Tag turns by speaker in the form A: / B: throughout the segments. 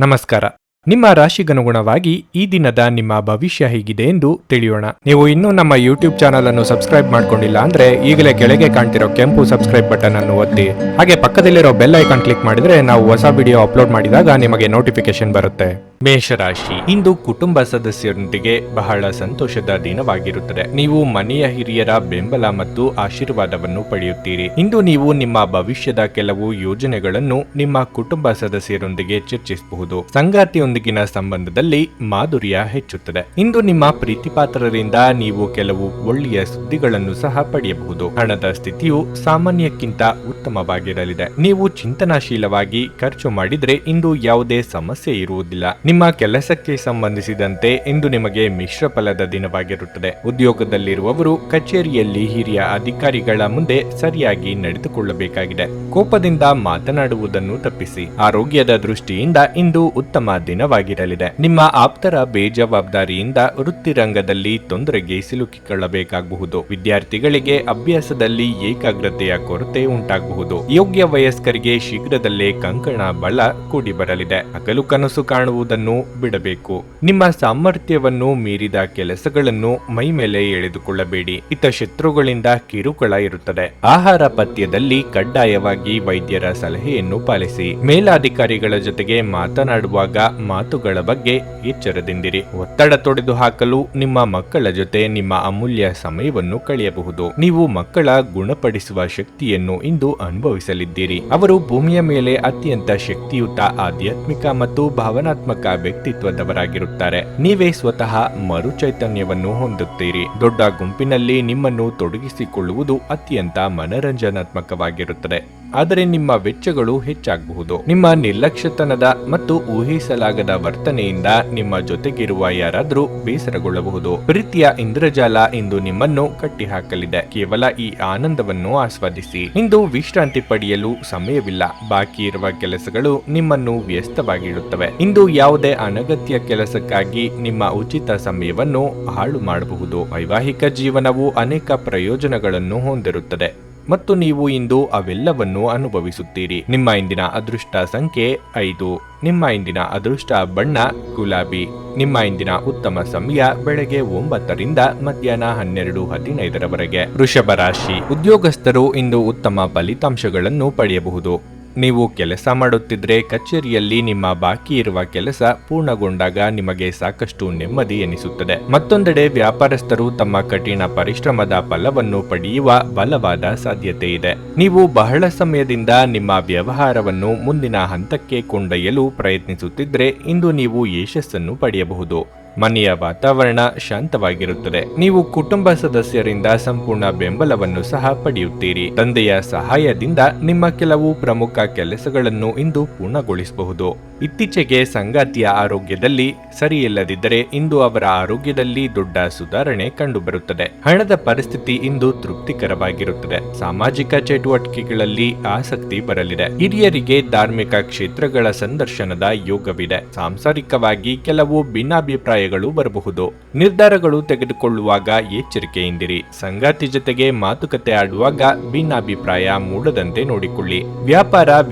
A: ನಮಸ್ಕಾರ. ನಿಮ್ಮ ರಾಶಿಗನುಗುಣವಾಗಿ ಈ ದಿನದ ನಿಮ್ಮ ಭವಿಷ್ಯ ಹೇಗಿದೆ ಎಂದು ತಿಳಿಯೋಣ. ನೀವು ಇನ್ನೂ ನಮ್ಮ ಯೂಟ್ಯೂಬ್ ಚಾನಲ್ ಅನ್ನು ಸಬ್ಸ್ಕ್ರೈಬ್ ಮಾಡ್ಕೊಂಡಿಲ್ಲ ಅಂದ್ರೆ ಈಗಲೇ ಕೆಳಗೆ ಕಾಣ್ತಿರೋ ಕೆಂಪು ಸಬ್ಸ್ಕ್ರೈಬ್ ಬಟನ್ ಅನ್ನು ಒತ್ತಿ, ಹಾಗೆ ಪಕ್ಕದಲ್ಲಿರೋ ಬೆಲ್ ಐಕಾನ್ ಕ್ಲಿಕ್ ಮಾಡಿದ್ರೆ ನಾವು ಹೊಸ ವಿಡಿಯೋ ಅಪ್ಲೋಡ್ ಮಾಡಿದಾಗ ನಿಮಗೆ ನೋಟಿಫಿಕೇಶನ್ ಬರುತ್ತೆ. ಮೇಷರಾಶಿ, ಇಂದು ಕುಟುಂಬ ಸದಸ್ಯರೊಂದಿಗೆ ಬಹಳ ಸಂತೋಷದ ದಿನವಾಗಿರುತ್ತದೆ. ನೀವು ಮನೆಯ ಹಿರಿಯರ ಬೆಂಬಲ ಮತ್ತು ಆಶೀರ್ವಾದವನ್ನು ಪಡೆಯುತ್ತೀರಿ. ಇಂದು ನೀವು ನಿಮ್ಮ ಭವಿಷ್ಯದ ಕೆಲವು ಯೋಜನೆಗಳನ್ನು ನಿಮ್ಮ ಕುಟುಂಬ ಸದಸ್ಯರೊಂದಿಗೆ ಚರ್ಚಿಸಬಹುದು. ಸಂಗಾತಿಯೊಂದಿಗಿನ ಸಂಬಂಧದಲ್ಲಿ ಮಾಧುರ್ಯ ಹೆಚ್ಚುತ್ತದೆ. ಇಂದು ನಿಮ್ಮ ಪ್ರೀತಿಪಾತ್ರರಿಂದ ನೀವು ಕೆಲವು ಒಳ್ಳೆಯ ಸುದ್ದಿಗಳನ್ನು ಸಹ ಪಡೆಯಬಹುದು. ಹಣದ ಸ್ಥಿತಿಯು ಸಾಮಾನ್ಯಕ್ಕಿಂತ ಉತ್ತಮವಾಗಿರಲಿದೆ. ನೀವು ಚಿಂತನಾಶೀಲವಾಗಿ ಖರ್ಚು ಮಾಡಿದ್ರೆ ಇಂದು ಯಾವುದೇ ಸಮಸ್ಯೆ ಇರುವುದಿಲ್ಲ. ನಿಮ್ಮ ಕೆಲಸಕ್ಕೆ ಸಂಬಂಧಿಸಿದಂತೆ ಇಂದು ನಿಮಗೆ ಮಿಶ್ರ ಫಲದ ದಿನವಾಗಿರುತ್ತದೆ. ಉದ್ಯೋಗದಲ್ಲಿರುವವರು ಕಚೇರಿಯಲ್ಲಿ ಹಿರಿಯ ಅಧಿಕಾರಿಗಳ ಮುಂದೆ ಸರಿಯಾಗಿ ನಡೆದುಕೊಳ್ಳಬೇಕಾಗಿದೆ. ಕೋಪದಿಂದ ಮಾತನಾಡುವುದನ್ನು ತಪ್ಪಿಸಿ. ಆರೋಗ್ಯದ ದೃಷ್ಟಿಯಿಂದ ಇಂದು ಉತ್ತಮ ದಿನವಾಗಿರಲಿದೆ. ನಿಮ್ಮ ಆಪ್ತರ ಬೇಜವಾಬ್ದಾರಿಯಿಂದ ವೃತ್ತಿರಂಗದಲ್ಲಿ ತೊಂದರೆಗೆ ಸಿಲುಕಿಕೊಳ್ಳಬೇಕಾಗಬಹುದು. ವಿದ್ಯಾರ್ಥಿಗಳಿಗೆ ಅಭ್ಯಾಸದಲ್ಲಿ ಏಕಾಗ್ರತೆಯ ಕೊರತೆ ಉಂಟಾಗಬಹುದು. ಯೋಗ್ಯ ವಯಸ್ಕರಿಗೆ ಶೀಘ್ರದಲ್ಲೇ ಕಂಕಣ ಬಲ ಕೂಡಿ ಬರಲಿದೆ. ಹಗಲು ಕನಸು ಕಾಣುವುದನ್ನು ಬಿಡಬೇಕು. ನಿಮ್ಮ ಸಾಮರ್ಥ್ಯವನ್ನು ಮೀರಿದ ಕೆಲಸಗಳನ್ನು ಮೈ ಮೇಲೆ ಎಳೆದುಕೊಳ್ಳಬೇಡಿ. ಹಿತಶತ್ರುಗಳಿಂದ ಕಿರುಕುಳ ಇರುತ್ತದೆ. ಆಹಾರ ಪಥ್ಯದಲ್ಲಿ ಕಡ್ಡಾಯವಾಗಿ ವೈದ್ಯರ ಸಲಹೆಯನ್ನು ಪಾಲಿಸಿ. ಮೇಲಾಧಿಕಾರಿಗಳ ಜೊತೆಗೆ ಮಾತನಾಡುವಾಗ ಮಾತುಗಳ ಬಗ್ಗೆ ಎಚ್ಚರದಿಂದಿರಿ. ಒತ್ತಡ ತೊಡೆದು ಹಾಕಲು ನಿಮ್ಮ ಮಕ್ಕಳ ಜೊತೆ ನಿಮ್ಮ ಅಮೂಲ್ಯ ಸಮಯವನ್ನು ಕಳೆಯಬಹುದು. ನೀವು ಮಕ್ಕಳ ಗುಣಪಡಿಸುವ ಶಕ್ತಿಯನ್ನು ಇಂದು ಅನುಭವಿಸಲಿದ್ದೀರಿ. ಅವರು ಭೂಮಿಯ ಮೇಲೆ ಅತ್ಯಂತ ಶಕ್ತಿಯುತ ಆಧ್ಯಾತ್ಮಿಕ ಮತ್ತು ಭಾವನಾತ್ಮಕ ವ್ಯಕ್ತಿತ್ವದವರಾಗಿರುತ್ತಾರೆ. ನೀವೇ ಸ್ವತಃ ಮರು ಚೈತನ್ಯವನ್ನು ಹೊಂದುತ್ತೀರಿ. ದೊಡ್ಡ ಗುಂಪಿನಲ್ಲಿ ನಿಮ್ಮನ್ನು ತೊಡಗಿಸಿಕೊಳ್ಳುವುದು ಅತ್ಯಂತ ಮನರಂಜನಾತ್ಮಕವಾಗಿರುತ್ತದೆ. ಆದರೆ ನಿಮ್ಮ ವೆಚ್ಚಗಳು ಹೆಚ್ಚಾಗಬಹುದು. ನಿಮ್ಮ ನಿರ್ಲಕ್ಷ್ಯತನದ ಮತ್ತು ಊಹಿಸಲಾಗದ ವರ್ತನೆಯಿಂದ ನಿಮ್ಮ ಜೊತೆಗಿರುವ ಯಾರಾದರೂ ಬೇಸರಗೊಳ್ಳಬಹುದು. ಪ್ರೀತಿಯ ಇಂದ್ರಜಾಲ ಇಂದು ನಿಮ್ಮನ್ನು ಕಟ್ಟಿಹಾಕಲಿದೆ. ಕೇವಲ ಈ ಆನಂದವನ್ನು ಆಸ್ವಾದಿಸಿ. ಇಂದು ವಿಶ್ರಾಂತಿ ಪಡೆಯಲು ಸಮಯವಿಲ್ಲ. ಬಾಕಿ ಇರುವ ಕೆಲಸಗಳು ನಿಮ್ಮನ್ನು ವ್ಯಸ್ತವಾಗಿಡುತ್ತವೆ. ಇಂದು ಯಾವುದೇ ಅನಗತ್ಯ ಕೆಲಸಕ್ಕಾಗಿ ನಿಮ್ಮ ಉಚಿತ ಸಮಯವನ್ನು ಹಾಳು ಮಾಡಬಹುದು. ವೈವಾಹಿಕ ಜೀವನವು ಅನೇಕ ಪ್ರಯೋಜನಗಳನ್ನು ಹೊಂದಿರುತ್ತದೆ ಮತ್ತು ನೀವು ಇಂದು ಅವೆಲ್ಲವನ್ನು ಅನುಭವಿಸುತ್ತೀರಿ. ನಿಮ್ಮ ಇಂದಿನ ಅದೃಷ್ಟ ಸಂಖ್ಯೆ 5. ನಿಮ್ಮ ಇಂದಿನ ಅದೃಷ್ಟ ಬಣ್ಣ ಗುಲಾಬಿ. ನಿಮ್ಮ ಇಂದಿನ ಉತ್ತಮ ಸಮಯ ಬೆಳಗ್ಗೆ 9 ರಿಂದ ಮಧ್ಯಾಹ್ನ 12:15 ವೃಷಭ ರಾಶಿ, ಉದ್ಯೋಗಸ್ಥರು ಇಂದು ಉತ್ತಮ ಫಲಿತಾಂಶಗಳನ್ನು ಪಡೆಯಬಹುದು. ನೀವು ಕೆಲಸ ಮಾಡುತ್ತಿದ್ರೆ ಕಚೇರಿಯಲ್ಲಿ ನಿಮ್ಮ ಬಾಕಿ ಇರುವ ಕೆಲಸ ಪೂರ್ಣಗೊಂಡಾಗ ನಿಮಗೆ ಸಾಕಷ್ಟು ನೆಮ್ಮದಿ ಎನಿಸುತ್ತದೆ. ಮತ್ತೊಂದೆಡೆ ವ್ಯಾಪಾರಸ್ಥರು ತಮ್ಮ ಕಠಿಣ ಪರಿಶ್ರಮದ ಫಲವನ್ನು ಪಡೆಯುವ ಬಲವಾದ ಸಾಧ್ಯತೆ ಇದೆ. ನೀವು ಬಹಳ ಸಮಯದಿಂದ ನಿಮ್ಮ ವ್ಯವಹಾರವನ್ನು ಮುಂದಿನ ಹಂತಕ್ಕೆ ಕೊಂಡೊಯ್ಯಲು ಪ್ರಯತ್ನಿಸುತ್ತಿದ್ರೆ ಇಂದು ನೀವು ಯಶಸ್ಸನ್ನು ಪಡೆಯಬಹುದು. ಮನೆಯ ವಾತಾವರಣ ಶಾಂತವಾಗಿರುತ್ತದೆ. ನೀವು ಕುಟುಂಬ ಸದಸ್ಯರಿಂದ ಸಂಪೂರ್ಣ ಬೆಂಬಲವನ್ನು ಸಹ ಪಡೆಯುತ್ತೀರಿ. ತಂದೆಯ ಸಹಾಯದಿಂದ ನಿಮ್ಮ ಕೆಲವು ಪ್ರಮುಖ ಕೆಲಸಗಳನ್ನು ಇಂದು ಪೂರ್ಣಗೊಳಿಸಬಹುದು. ಇತ್ತೀಚೆಗೆ ಸಂಗಾತಿಯ ಆರೋಗ್ಯದಲ್ಲಿ ಸರಿಯಿಲ್ಲದಿದ್ದರೆ ಇಂದು ಅವರ ಆರೋಗ್ಯದಲ್ಲಿ ದೊಡ್ಡ ಸುಧಾರಣೆ ಕಂಡುಬರುತ್ತದೆ. ಹಣದ ಪರಿಸ್ಥಿತಿ ಇಂದು ತೃಪ್ತಿಕರವಾಗಿರುತ್ತದೆ. ಸಾಮಾಜಿಕ ಚಟುವಟಿಕೆಗಳಲ್ಲಿ ಆಸಕ್ತಿ ಬರಲಿದೆ. ಹಿರಿಯರಿಗೆ ಧಾರ್ಮಿಕ ಕ್ಷೇತ್ರಗಳ ಸಂದರ್ಶನದ ಯೋಗವಿದೆ. ಸಾಂಸಾರಿಕವಾಗಿ ಕೆಲವು ಭಿನ್ನಾಭಿಪ್ರಾಯಗಳು ಬರಬಹುದು. ನಿರ್ಧಾರಗಳು ತೆಗೆದುಕೊಳ್ಳುವಾಗ ಎಚ್ಚರಿಕೆಯಿಂದಿರಿ. ಸಂಗಾತಿ ಜೊತೆಗೆ ಮಾತುಕತೆ ಆಡುವಾಗ ಭಿನ್ನಾಭಿಪ್ರಾಯ ಮೂಡದಂತೆ ನೋಡಿಕೊಳ್ಳಿ.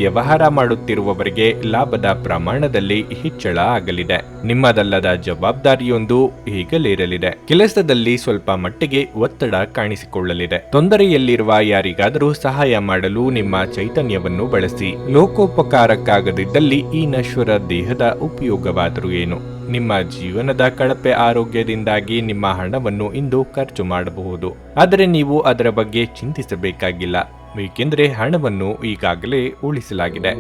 A: ವ್ಯವಹಾರ ಮಾಡುತ್ತಿರುವವರಿಗೆ ಲಾಭದ ಪ್ರಮಾಣದಲ್ಲಿ ಹೆಚ್ಚಳ ಆಗಲಿದೆ. ನಿಮ್ಮದಲ್ಲದ ಜವಾಬ್ದಾರಿಯೊಂದು ಈಗಲಿರಲಿದೆ. ಕೆಲಸದಲ್ಲಿ ಸ್ವಲ್ಪ ಮಟ್ಟಿಗೆ ಒತ್ತಡ ಕಾಣಿಸಿಕೊಳ್ಳಲಿದೆ. ತೊಂದರೆಯಲ್ಲಿರುವ ಯಾರಿಗಾದರೂ ಸಹಾಯ ಮಾಡಲು ನಿಮ್ಮ ಚೈತನ್ಯವನ್ನು ಬಳಸಿ. ಲೋಕೋಪಕಾರಕ್ಕಾಗದಿದ್ದಲ್ಲಿ ಈ ನಶ್ವರ ದೇಹದ ಉಪಯೋಗವಾದರೂ ಏನು? ನಿಮ್ಮ ಜೀವನದ ಕಳಪೆ ಆರೋಗ್ಯದಿಂದಾಗಿ ನಿಮ್ಮ ಹಣವನ್ನು ಇಂದು ಖರ್ಚು ಮಾಡಬಹುದು. ಆದರೆ ನೀವು ಅದರ ಬಗ್ಗೆ ಚಿಂತಿಸಬೇಕಾಗಿಲ್ಲ, ಏಕೆಂದರೆ ಹಣವನ್ನು ಈಗಾಗಲೇ ಉಳಿಸಲಾಗಿದೆ.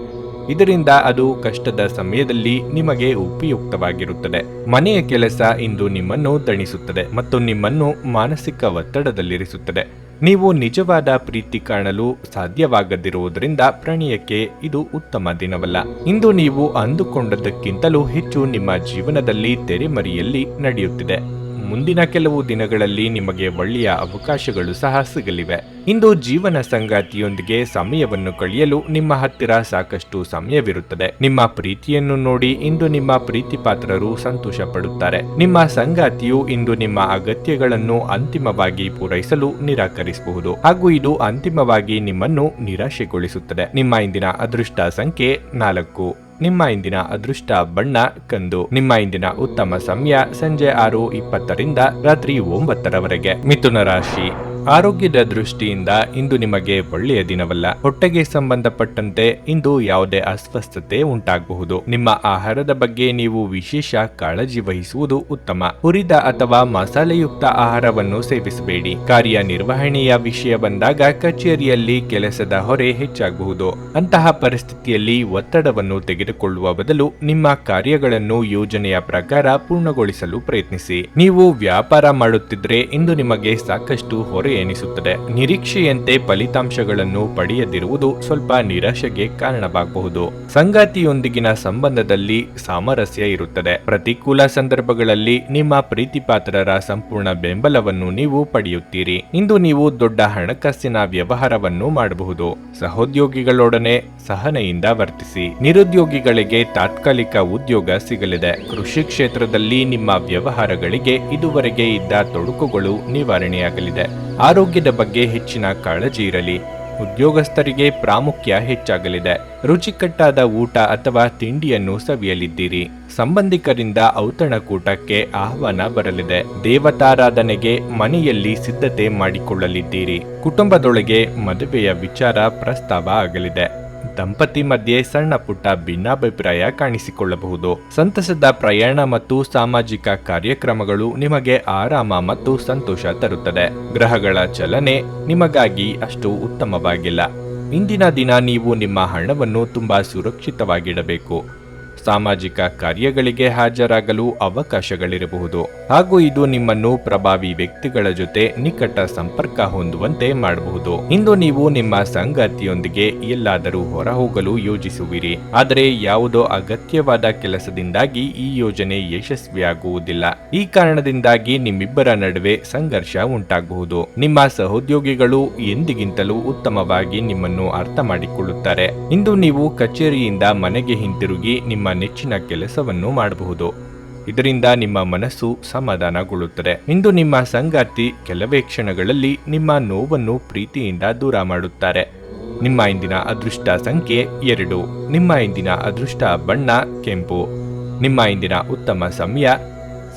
A: ಇದರಿಂದ ಅದು ಕಷ್ಟದ ಸಮಯದಲ್ಲಿ ನಿಮಗೆ ಉಪಯುಕ್ತವಾಗಿರುತ್ತದೆ. ಮನೆಯ ಕೆಲಸ ಇಂದು ನಿಮ್ಮನ್ನು ತಣಿಸುತ್ತದೆ ಮತ್ತು ನಿಮ್ಮನ್ನು ಮಾನಸಿಕ ಒತ್ತಡದಲ್ಲಿರಿಸುತ್ತದೆ. ನೀವು ನಿಜವಾದ ಪ್ರೀತಿ ಕಾಣಲು ಸಾಧ್ಯವಾಗದಿರುವುದರಿಂದ ಪ್ರಣಯಕ್ಕೆ ಇದು ಉತ್ತಮ ದಿನವಲ್ಲ. ಇಂದು ನೀವು ಅಂದುಕೊಂಡದ್ದಕ್ಕಿಂತಲೂ ಹೆಚ್ಚು ನಿಮ್ಮ ಜೀವನದಲ್ಲಿ ತೆರೆಮರೆಯಲ್ಲಿ ನಡೆಯುತ್ತಿದೆ. ಮುಂದಿನ ಕೆಲವು ದಿನಗಳಲ್ಲಿ ನಿಮಗೆ ಒಳ್ಳೆಯ ಅವಕಾಶಗಳು ಸಹ ಸಿಗಲಿವೆ. ಇಂದು ಜೀವನ ಸಂಗಾತಿಯೊಂದಿಗೆ ಸಮಯವನ್ನು ಕಳೆಯಲು ನಿಮ್ಮ ಹತ್ತಿರ ಸಾಕಷ್ಟು ಸಮಯವಿರುತ್ತದೆ. ನಿಮ್ಮ ಪ್ರೀತಿಯನ್ನು ನೋಡಿ ಇಂದು ನಿಮ್ಮ ಪ್ರೀತಿ ಪಾತ್ರರು ಸಂತೋಷ ಪಡುತ್ತಾರೆ. ನಿಮ್ಮ ಸಂಗಾತಿಯು ಇಂದು ನಿಮ್ಮ ಅಗತ್ಯಗಳನ್ನು ಅಂತಿಮವಾಗಿ ಪೂರೈಸಲು ನಿರಾಕರಿಸಬಹುದು ಹಾಗೂ ಇದು ಅಂತಿಮವಾಗಿ ನಿಮ್ಮನ್ನು ನಿರಾಶೆಗೊಳಿಸುತ್ತದೆ. ನಿಮ್ಮ ಇಂದಿನ ಅದೃಷ್ಟ ಸಂಖ್ಯೆ 4. ನಿಮ್ಮ ಇಂದಿನ ಅದೃಷ್ಟ ಬಣ್ಣ ಕಂದು. ನಿಮ್ಮ ಇಂದಿನ ಉತ್ತಮ ಸಮಯ ಸಂಜೆ 6:20ರಿಂದ ರಾತ್ರಿ 9ರವರೆಗೆ. ಮಿಥುನ ರಾಶಿ, ಆರೋಗ್ಯದ ದೃಷ್ಟಿಯಿಂದ ಇಂದು ನಿಮಗೆ ಒಳ್ಳೆಯ ದಿನವಲ್ಲ. ಹೊಟ್ಟೆಗೆ ಸಂಬಂಧಪಟ್ಟಂತೆ ಇಂದು ಯಾವುದೇ ಅಸ್ವಸ್ಥತೆ ಉಂಟಾಗಬಹುದು. ನಿಮ್ಮ ಆಹಾರದ ಬಗ್ಗೆ ನೀವು ವಿಶೇಷ ಕಾಳಜಿ ವಹಿಸುವುದು ಉತ್ತಮ. ಹುರಿದ ಅಥವಾ ಮಸಾಲೆಯುಕ್ತ ಆಹಾರವನ್ನು ಸೇವಿಸಬೇಡಿ. ಕಾರ್ಯನಿರ್ವಹಣೆಯ ವಿಷಯ ಬಂದಾಗ ಕಚೇರಿಯಲ್ಲಿ ಕೆಲಸದ ಹೊರೆ ಹೆಚ್ಚಾಗಬಹುದು. ಅಂತಹ ಪರಿಸ್ಥಿತಿಯಲ್ಲಿ ಒತ್ತಡವನ್ನು ತೆಗೆದುಕೊಳ್ಳುವ ಬದಲು ನಿಮ್ಮ ಕಾರ್ಯಗಳನ್ನು ಯೋಜನೆಯ ಪ್ರಕಾರ ಪೂರ್ಣಗೊಳಿಸಲು ಪ್ರಯತ್ನಿಸಿ. ನೀವು ವ್ಯಾಪಾರ ಮಾಡುತ್ತಿದ್ರೆ ಇಂದು ನಿಮಗೆ ಸಾಕಷ್ಟು ಹೊರೆ ಎನಿಸುತ್ತದೆ. ನಿರೀಕ್ಷೆಯಂತೆ ಫಲಿತಾಂಶಗಳನ್ನು ಪಡೆಯದಿರುವುದು ಸ್ವಲ್ಪ ನಿರಾಶೆಗೆ ಕಾರಣವಾಗಬಹುದು. ಸಂಗಾತಿಯೊಂದಿಗಿನ ಸಂಬಂಧದಲ್ಲಿ ಸಾಮರಸ್ಯ ಇರುತ್ತದೆ. ಪ್ರತಿಕೂಲ ಸಂದರ್ಭಗಳಲ್ಲಿ ನಿಮ್ಮ ಪ್ರೀತಿಪಾತ್ರರ ಸಂಪೂರ್ಣ ಬೆಂಬಲವನ್ನು ನೀವು ಪಡೆಯುತ್ತೀರಿ. ಇಂದು ನೀವು ದೊಡ್ಡ ಹಣಕಾಸಿನ ವ್ಯವಹಾರವನ್ನು ಮಾಡಬಹುದು. ಸಹೋದ್ಯೋಗಿಗಳೊಡನೆ ಸಹನೆಯಿಂದ ವರ್ತಿಸಿ. ನಿರುದ್ಯೋಗಿಗಳಿಗೆ ತಾತ್ಕಾಲಿಕ ಉದ್ಯೋಗ ಸಿಗಲಿದೆ. ಕೃಷಿ ಕ್ಷೇತ್ರದಲ್ಲಿ ನಿಮ್ಮ ವ್ಯವಹಾರಗಳಿಗೆ ಇದುವರೆಗೆ ಇದ್ದ ತೊಡಕುಗಳು ನಿವಾರಣೆಯಾಗಲಿದೆ. ಆರೋಗ್ಯದ ಬಗ್ಗೆ ಹೆಚ್ಚಿನ ಕಾಳಜಿ ಇರಲಿ. ಉದ್ಯೋಗಸ್ಥರಿಗೆ ಪ್ರಾಮುಖ್ಯ ಹೆಚ್ಚಾಗಲಿದೆ. ರುಚಿಕಟ್ಟಾದ ಊಟ ಅಥವಾ ತಿಂಡಿಯನ್ನು ಸವಿಯಲಿದ್ದೀರಿ. ಸಂಬಂಧಿಕರಿಂದ ಔತಣಕೂಟಕ್ಕೆ ಆಹ್ವಾನ ಬರಲಿದೆ. ದೇವತಾರಾಧನೆಗೆ ಮನೆಯಲ್ಲಿ ಸಿದ್ಧತೆ ಮಾಡಿಕೊಳ್ಳಲಿದ್ದೀರಿ. ಕುಟುಂಬದೊಳಗೆ ಮದುವೆಯ ವಿಚಾರ ಪ್ರಸ್ತಾವ ಆಗಲಿದೆ. ದಂಪತಿ ಮಧ್ಯೆ ಸಣ್ಣ ಪುಟ್ಟ ಭಿನ್ನಾಭಿಪ್ರಾಯ ಕಾಣಿಸಿಕೊಳ್ಳಬಹುದು. ಸಂತಸದ ಪ್ರಯಾಣ ಮತ್ತು ಸಾಮಾಜಿಕ ಕಾರ್ಯಕ್ರಮಗಳು ನಿಮಗೆ ಆರಾಮ ಮತ್ತು ಸಂತೋಷ ತರುತ್ತದೆ. ಗ್ರಹಗಳ ಚಲನೆ ನಿಮಗಾಗಿ ಅಷ್ಟು ಉತ್ತಮವಾಗಿಲ್ಲ. ಇಂದಿನ ದಿನ ನೀವು ನಿಮ್ಮ ಹಣವನ್ನು ತುಂಬಾ ಸುರಕ್ಷಿತವಾಗಿಡಬೇಕು. ಸಾಮಾಜಿಕ ಕಾರ್ಯಗಳಿಗೆ ಹಾಜರಾಗಲು ಅವಕಾಶಗಳಿರಬಹುದು ಹಾಗೂ ಇದು ನಿಮ್ಮನ್ನು ಪ್ರಭಾವಿ ವ್ಯಕ್ತಿಗಳ ಜೊತೆ ನಿಕಟ ಸಂಪರ್ಕ ಹೊಂದುವಂತೆ ಮಾಡಬಹುದು. ಇಂದು ನೀವು ನಿಮ್ಮ ಸಂಗಾತಿಯೊಂದಿಗೆ ಎಲ್ಲಾದರೂ ಹೊರಹೋಗಲು ಯೋಜಿಸುವಿರಿ. ಆದರೆ ಯಾವುದೋ ಅಗತ್ಯವಾದ ಕೆಲಸದಿಂದಾಗಿ ಈ ಯೋಜನೆ ಯಶಸ್ವಿಯಾಗುವುದಿಲ್ಲ. ಈ ಕಾರಣದಿಂದಾಗಿ ನಿಮ್ಮಿಬ್ಬರ ನಡುವೆ ಸಂಘರ್ಷ ಉಂಟಾಗಬಹುದು. ನಿಮ್ಮ ಸಹೋದ್ಯೋಗಿಗಳು ಎಂದಿಗಿಂತಲೂ ಉತ್ತಮವಾಗಿ ನಿಮ್ಮನ್ನು ಅರ್ಥ ಮಾಡಿಕೊಳ್ಳುತ್ತಾರೆ. ಇಂದು ನೀವು ಕಚೇರಿಯಿಂದ ಮನೆಗೆ ಹಿಂತಿರುಗಿ ನಿಮ್ಮ ನೆಚ್ಚಿನ ಕೆಲಸವನ್ನು ಮಾಡಬಹುದು. ಇದರಿಂದ ನಿಮ್ಮ ಮನಸ್ಸು ಸಮಾಧಾನಗೊಳ್ಳುತ್ತದೆ. ಇಂದು ನಿಮ್ಮ ಸಂಗಾತಿ ಕೆಲವೇ ಕ್ಷಣಗಳಲ್ಲಿ ನಿಮ್ಮ ನೋವನ್ನು ಪ್ರೀತಿಯಿಂದ ದೂರ ಮಾಡುತ್ತಾರೆ. ನಿಮ್ಮ ಇಂದಿನ ಅದೃಷ್ಟ ಸಂಖ್ಯೆ 2. ನಿಮ್ಮ ಇಂದಿನ ಅದೃಷ್ಟ ಬಣ್ಣ ಕೆಂಪು. ನಿಮ್ಮ ಇಂದಿನ ಉತ್ತಮ ಸಮಯ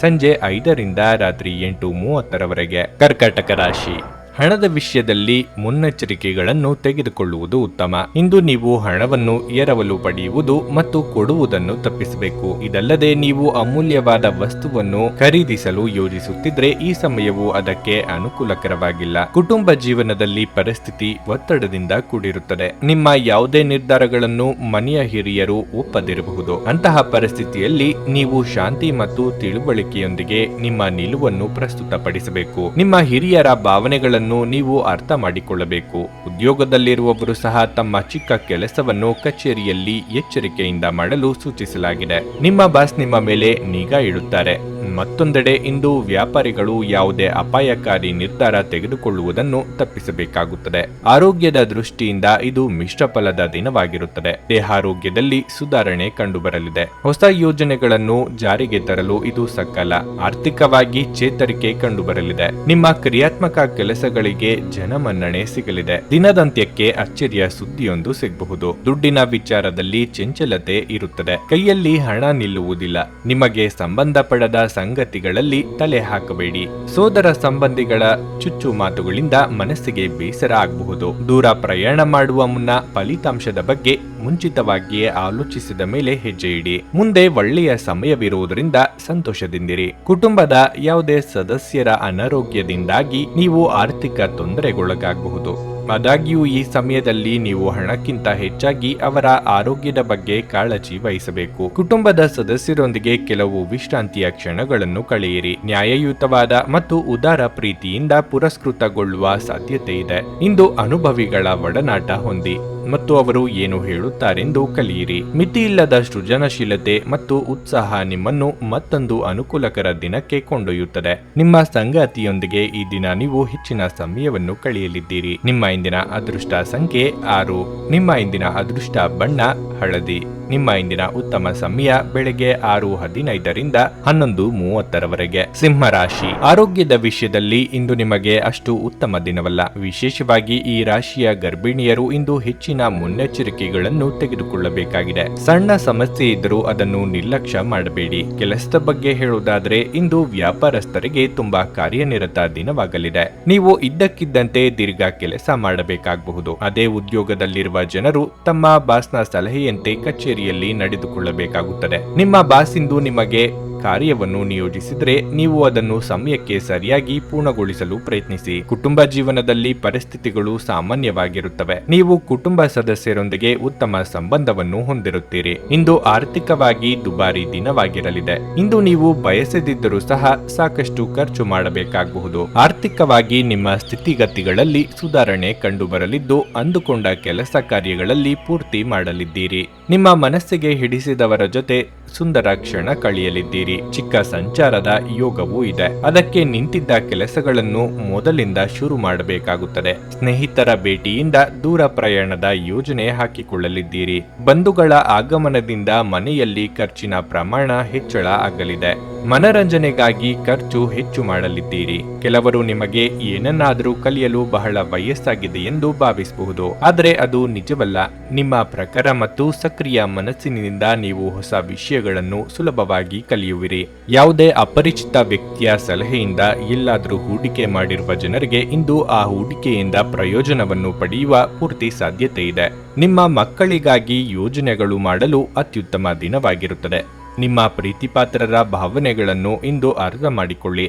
A: ಸಂಜೆ 5ರಿಂದ ರಾತ್ರಿ 8:30ರವರೆಗೆ. ಕರ್ಕಾಟಕ ರಾಶಿ, ಹಣದ ವಿಷಯದಲ್ಲಿ ಮುನ್ನೆಚ್ಚರಿಕೆಗಳನ್ನು ತೆಗೆದುಕೊಳ್ಳುವುದು ಉತ್ತಮ. ಇಂದು ನೀವು ಹಣವನ್ನು ಎರವಲು ಪಡೆಯುವುದು ಮತ್ತು ಕೊಡುವುದನ್ನು ತಪ್ಪಿಸಬೇಕು. ಇದಲ್ಲದೆ ನೀವು ಅಮೂಲ್ಯವಾದ ವಸ್ತುವನ್ನು ಖರೀದಿಸಲು ಯೋಜಿಸುತ್ತಿದ್ರೆ ಈ ಸಮಯವು ಅದಕ್ಕೆ ಅನುಕೂಲಕರವಾಗಿಲ್ಲ. ಕುಟುಂಬ ಜೀವನದಲ್ಲಿ ಪರಿಸ್ಥಿತಿ ಒತ್ತಡದಿಂದ ಕೂಡಿರುತ್ತದೆ. ನಿಮ್ಮ ಯಾವುದೇ ನಿರ್ಧಾರಗಳನ್ನು ಮನೆಯ ಹಿರಿಯರು ಒಪ್ಪದಿರಬಹುದು. ಅಂತಹ ಪರಿಸ್ಥಿತಿಯಲ್ಲಿ ನೀವು ಶಾಂತಿ ಮತ್ತು ತಿಳುವಳಿಕೆಯೊಂದಿಗೆ ನಿಮ್ಮ ನಿಲುವನ್ನು ಪ್ರಸ್ತುತಪಡಿಸಬೇಕು. ನಿಮ್ಮ ಹಿರಿಯರ ಭಾವನೆಗಳನ್ನು ನೀವು ಅರ್ಥ ಮಾಡಿಕೊಳ್ಳಬೇಕು. ಉದ್ಯೋಗದಲ್ಲಿರುವವರು ಸಹ ತಮ್ಮ ಚಿಕ್ಕ ಕೆಲಸವನ್ನು ಕಚೇರಿಯಲ್ಲಿ ಎಚ್ಚರಿಕೆಯಿಂದ ಮಾಡಲು ಸೂಚಿಸಲಾಗಿದೆ. ನಿಮ್ಮ ಬಾಸ್ ನಿಮ್ಮ ಮೇಲೆ ನಿಗಾ ಇಡುತ್ತಾರೆ. ಮತ್ತೊಂದೆಡೆ ಇಂದು ವ್ಯಾಪಾರಿಗಳು ಯಾವುದೇ ಅಪಾಯಕಾರಿ ನಿರ್ಧಾರ ತೆಗೆದುಕೊಳ್ಳುವುದನ್ನು ತಪ್ಪಿಸಬೇಕಾಗುತ್ತದೆ. ಆರೋಗ್ಯದ ದೃಷ್ಟಿಯಿಂದ ಇದು ಮಿಶ್ರ ಫಲದ ದಿನವಾಗಿರುತ್ತದೆ. ದೇಹಾರೋಗ್ಯದಲ್ಲಿ ಸುಧಾರಣೆ ಕಂಡುಬರಲಿದೆ. ಹೊಸ ಯೋಜನೆಗಳನ್ನು ಜಾರಿಗೆ ತರಲು ಇದು ಸಕಾಲ. ಆರ್ಥಿಕವಾಗಿ ಚೇತರಿಕೆ ಕಂಡುಬರಲಿದೆ. ನಿಮ್ಮ ಕ್ರಿಯಾತ್ಮಕ ಕೆಲಸಗಳಿಗೆ ಜನಮನ್ನಣೆ ಸಿಗಲಿದೆ. ದಿನದಂತ್ಯಕ್ಕೆ ಅಚ್ಚರಿಯ ಸುದ್ದಿಯೊಂದು ಸಿಗಬಹುದು. ದುಡ್ಡಿನ ವಿಚಾರದಲ್ಲಿ ಚಂಚಲತೆ ಇರುತ್ತದೆ. ಕೈಯಲ್ಲಿ ಹಣ ನಿಲ್ಲುವುದಿಲ್ಲ. ನಿಮಗೆ ಸಂಬಂಧಪಡದ ಸಂಗತಿಗಳಲ್ಲಿ ತಲೆ ಹಾಕಬೇಡಿ. ಸೋದರ ಸಂಬಂಧಿಗಳ ಚುಚ್ಚು ಮಾತುಗಳಿಂದ ಮನಸ್ಸಿಗೆ ಬೇಸರ ಆಗಬಹುದು. ದೂರ ಪ್ರಯಾಣ ಮಾಡುವ ಮುನ್ನ ಫಲಿತಾಂಶದ ಬಗ್ಗೆ ಮುಂಚಿತವಾಗಿಯೇ ಆಲೋಚಿಸಿದ ಮೇಲೆ ಹೆಜ್ಜೆ ಇಡಿ. ಮುಂದೆ ಒಳ್ಳೆಯ ಸಮಯವಿರುವುದರಿಂದ ಸಂತೋಷದಿಂದಿರಿ. ಕುಟುಂಬದ ಯಾವುದೇ ಸದಸ್ಯರ ಅನಾರೋಗ್ಯದಿಂದಾಗಿ ನೀವು ಆರ್ಥಿಕ ತೊಂದರೆಗೊಳಗಾಗಬಹುದು. ಆದಾಗ್ಯೂ ಈ ಸಮಯದಲ್ಲಿ ನೀವು ಹಣಕ್ಕಿಂತ ಹೆಚ್ಚಾಗಿ ಅವರ ಆರೋಗ್ಯದ ಬಗ್ಗೆ ಕಾಳಜಿ ವಹಿಸಬೇಕು. ಕುಟುಂಬದ ಸದಸ್ಯರೊಂದಿಗೆ ಕೆಲವು ವಿಶ್ರಾಂತಿಯ ಕ್ಷಣಗಳನ್ನು ಕಳೆಯಿರಿ. ನ್ಯಾಯಯುತವಾದ ಮತ್ತು ಉದಾರ ಪ್ರೀತಿಯಿಂದ ಪುರಸ್ಕೃತಗೊಳ್ಳುವ ಸಾಧ್ಯತೆ ಇದೆ. ಇಂದು ಅನುಭವಿಗಳ ಒಡನಾಟ ಹೊಂದಿ ಮತ್ತು ಅವರು ಏನು ಹೇಳುತ್ತಾರೆಂದು ಕಲಿಯಿರಿ. ಮಿತಿಯಿಲ್ಲದ ಸೃಜನಶೀಲತೆ ಮತ್ತು ಉತ್ಸಾಹ ನಿಮ್ಮನ್ನು ಮತ್ತೊಂದು ಅನುಕೂಲಕರ ದಿನಕ್ಕೆ ಕೊಂಡೊಯ್ಯುತ್ತದೆ. ನಿಮ್ಮ ಸಂಗಾತಿಯೊಂದಿಗೆ ಈ ದಿನ ನೀವು ಹೆಚ್ಚಿನ ಸಮಯವನ್ನು ಕಳೆಯಲಿದ್ದೀರಿ. ನಿಮ್ಮ ಇಂದಿನ ಅದೃಷ್ಟ ಸಂಖ್ಯೆ 6. ನಿಮ್ಮ ಇಂದಿನ ಅದೃಷ್ಟ ಬಣ್ಣ ಹಳದಿ. ನಿಮ್ಮ ಇಂದಿನ ಉತ್ತಮ ಸಮಯ ಬೆಳಗ್ಗೆ 6:15ರಿಂದ 11:30ರವರೆಗೆ. ಸಿಂಹ ರಾಶಿ, ಆರೋಗ್ಯದ ವಿಷಯದಲ್ಲಿ ಇಂದು ನಿಮಗೆ ಅಷ್ಟು ಉತ್ತಮ ದಿನವಲ್ಲ. ವಿಶೇಷವಾಗಿ ಈ ರಾಶಿಯ ಗರ್ಭಿಣಿಯರು ಇಂದು ಹೆಚ್ಚಿನ ಮುನ್ನೆಚ್ಚರಿಕೆಗಳನ್ನು ತೆಗೆದುಕೊಳ್ಳಬೇಕಾಗಿದೆ. ಸಣ್ಣ ಸಮಸ್ಯೆ ಇದ್ದರೂ ಅದನ್ನು ನಿರ್ಲಕ್ಷ್ಯ ಮಾಡಬೇಡಿ. ಕೆಲಸದ ಬಗ್ಗೆ ಹೇಳುವುದಾದ್ರೆ ಇಂದು ವ್ಯಾಪಾರಸ್ಥರಿಗೆ ತುಂಬಾ ಕಾರ್ಯನಿರತ ದಿನವಾಗಲಿದೆ. ನೀವು ಇದ್ದಕ್ಕಿದ್ದಂತೆ ದೀರ್ಘ ಕೆಲಸ ಮಾಡಬೇಕಾಗಬಹುದು. ಅದೇ ಉದ್ಯೋಗದಲ್ಲಿರುವ ಜನರು ತಮ್ಮ ಬಾಸ್ನ ಸಲಹೆಯಂತೆ ಕಚೇರಿಯಲ್ಲಿ ನಡೆದುಕೊಳ್ಳಬೇಕಾಗುತ್ತದೆ. ನಿಮ್ಮ ಬಾಸ್ ಇಂದು ನಿಮಗೆ ಕಾರ್ಯವನ್ನು ನಿಯೋಜಿಸಿದರೆ ನೀವು ಅದನ್ನು ಸಮಯಕ್ಕೆ ಸರಿಯಾಗಿ ಪೂರ್ಣಗೊಳಿಸಲು ಪ್ರಯತ್ನಿಸಿ. ಕುಟುಂಬ ಜೀವನದಲ್ಲಿ ಪರಿಸ್ಥಿತಿಗಳು ಸಾಮಾನ್ಯವಾಗಿರುತ್ತವೆ. ನೀವು ಕುಟುಂಬ ಸದಸ್ಯರೊಂದಿಗೆ ಉತ್ತಮ ಸಂಬಂಧವನ್ನು ಹೊಂದಿರುತ್ತೀರಿ. ಇಂದು ಆರ್ಥಿಕವಾಗಿ ದುಬಾರಿ ದಿನವಾಗಿರಲಿದೆ. ಇಂದು ನೀವು ಬಯಸದಿದ್ದರೂ ಸಹ ಸಾಕಷ್ಟು ಖರ್ಚು ಮಾಡಬೇಕಾಗಬಹುದು. ಆರ್ಥಿಕವಾಗಿ ನಿಮ್ಮ ಸ್ಥಿತಿಗತಿಗಳಲ್ಲಿ ಸುಧಾರಣೆ ಕಂಡುಬರಲಿದ್ದು ಅಂದುಕೊಂಡ ಕೆಲಸ ಕಾರ್ಯಗಳಲ್ಲಿ ಪೂರ್ತಿ ಮಾಡಲಿದ್ದೀರಿ. ನಿಮ್ಮ ಮನಸ್ಸಿಗೆ ಹಿಡಿಸಿದವರ ಜೊತೆ ಸುಂದರ ಕ್ಷಣ ಕಳೆಯಲಿದ್ದೀರಿ. ಚಿಕ್ಕ ಸಂಚಾರದ ಯೋಗವೂ ಇದೆ. ಅದಕ್ಕೆ ನಿಂತಿದ್ದ ಕೆಲಸಗಳನ್ನು ಮೊದಲಿಂದ ಶುರು ಮಾಡಬೇಕಾಗುತ್ತದೆ. ಸ್ನೇಹಿತರ ಭೇಟಿಯಿಂದ ದೂರ ಪ್ರಯಾಣದ ಯೋಜನೆ ಹಾಕಿಕೊಳ್ಳಲಿದ್ದೀರಿ. ಬಂಧುಗಳ ಆಗಮನದಿಂದ ಮನೆಯಲ್ಲಿ ಖರ್ಚಿನ ಪ್ರಮಾಣ ಹೆಚ್ಚಳ ಆಗಲಿದೆ. ಮನರಂಜನೆಗಾಗಿ ಖರ್ಚು ಹೆಚ್ಚು ಮಾಡಲಿದ್ದೀರಿ. ಕೆಲವರು ನಿಮಗೆ ಏನನ್ನಾದರೂ ಕಲಿಯಲು ಬಹಳ ವಯಸ್ಸಾಗಿದೆ ಎಂದು ಭಾವಿಸಬಹುದು, ಆದರೆ ಅದು ನಿಜವಲ್ಲ. ನಿಮ್ಮ ಪ್ರಖರ ಮತ್ತು ಸಕ್ರಿಯ ಮನಸ್ಸಿನಿಂದ ನೀವು ಹೊಸ ವಿಷಯಗಳನ್ನು ಸುಲಭವಾಗಿ ಕಲಿಯುವಿರಿ. ಯಾವುದೇ ಅಪರಿಚಿತ ವ್ಯಕ್ತಿಯ ಸಲಹೆಯಿಂದ ಎಲ್ಲಾದರೂ ಹೂಡಿಕೆ ಮಾಡಿರುವ ಜನರಿಗೆ ಇಂದು ಆ ಹೂಡಿಕೆಯಿಂದ ಪ್ರಯೋಜನವನ್ನು ಪಡೆಯುವ ಪೂರ್ತಿ ಸಾಧ್ಯತೆ ಇದೆ. ನಿಮ್ಮ ಮಕ್ಕಳಿಗಾಗಿ ಯೋಜನೆಗಳು ಮಾಡಲು ಅತ್ಯುತ್ತಮ ದಿನವಾಗಿರುತ್ತದೆ. ನಿಮ್ಮ ಪ್ರೀತಿಪಾತ್ರರ ಭಾವನೆಗಳನ್ನು ಇಂದು ಅರ್ಥ ಮಾಡಿಕೊಳ್ಳಿ.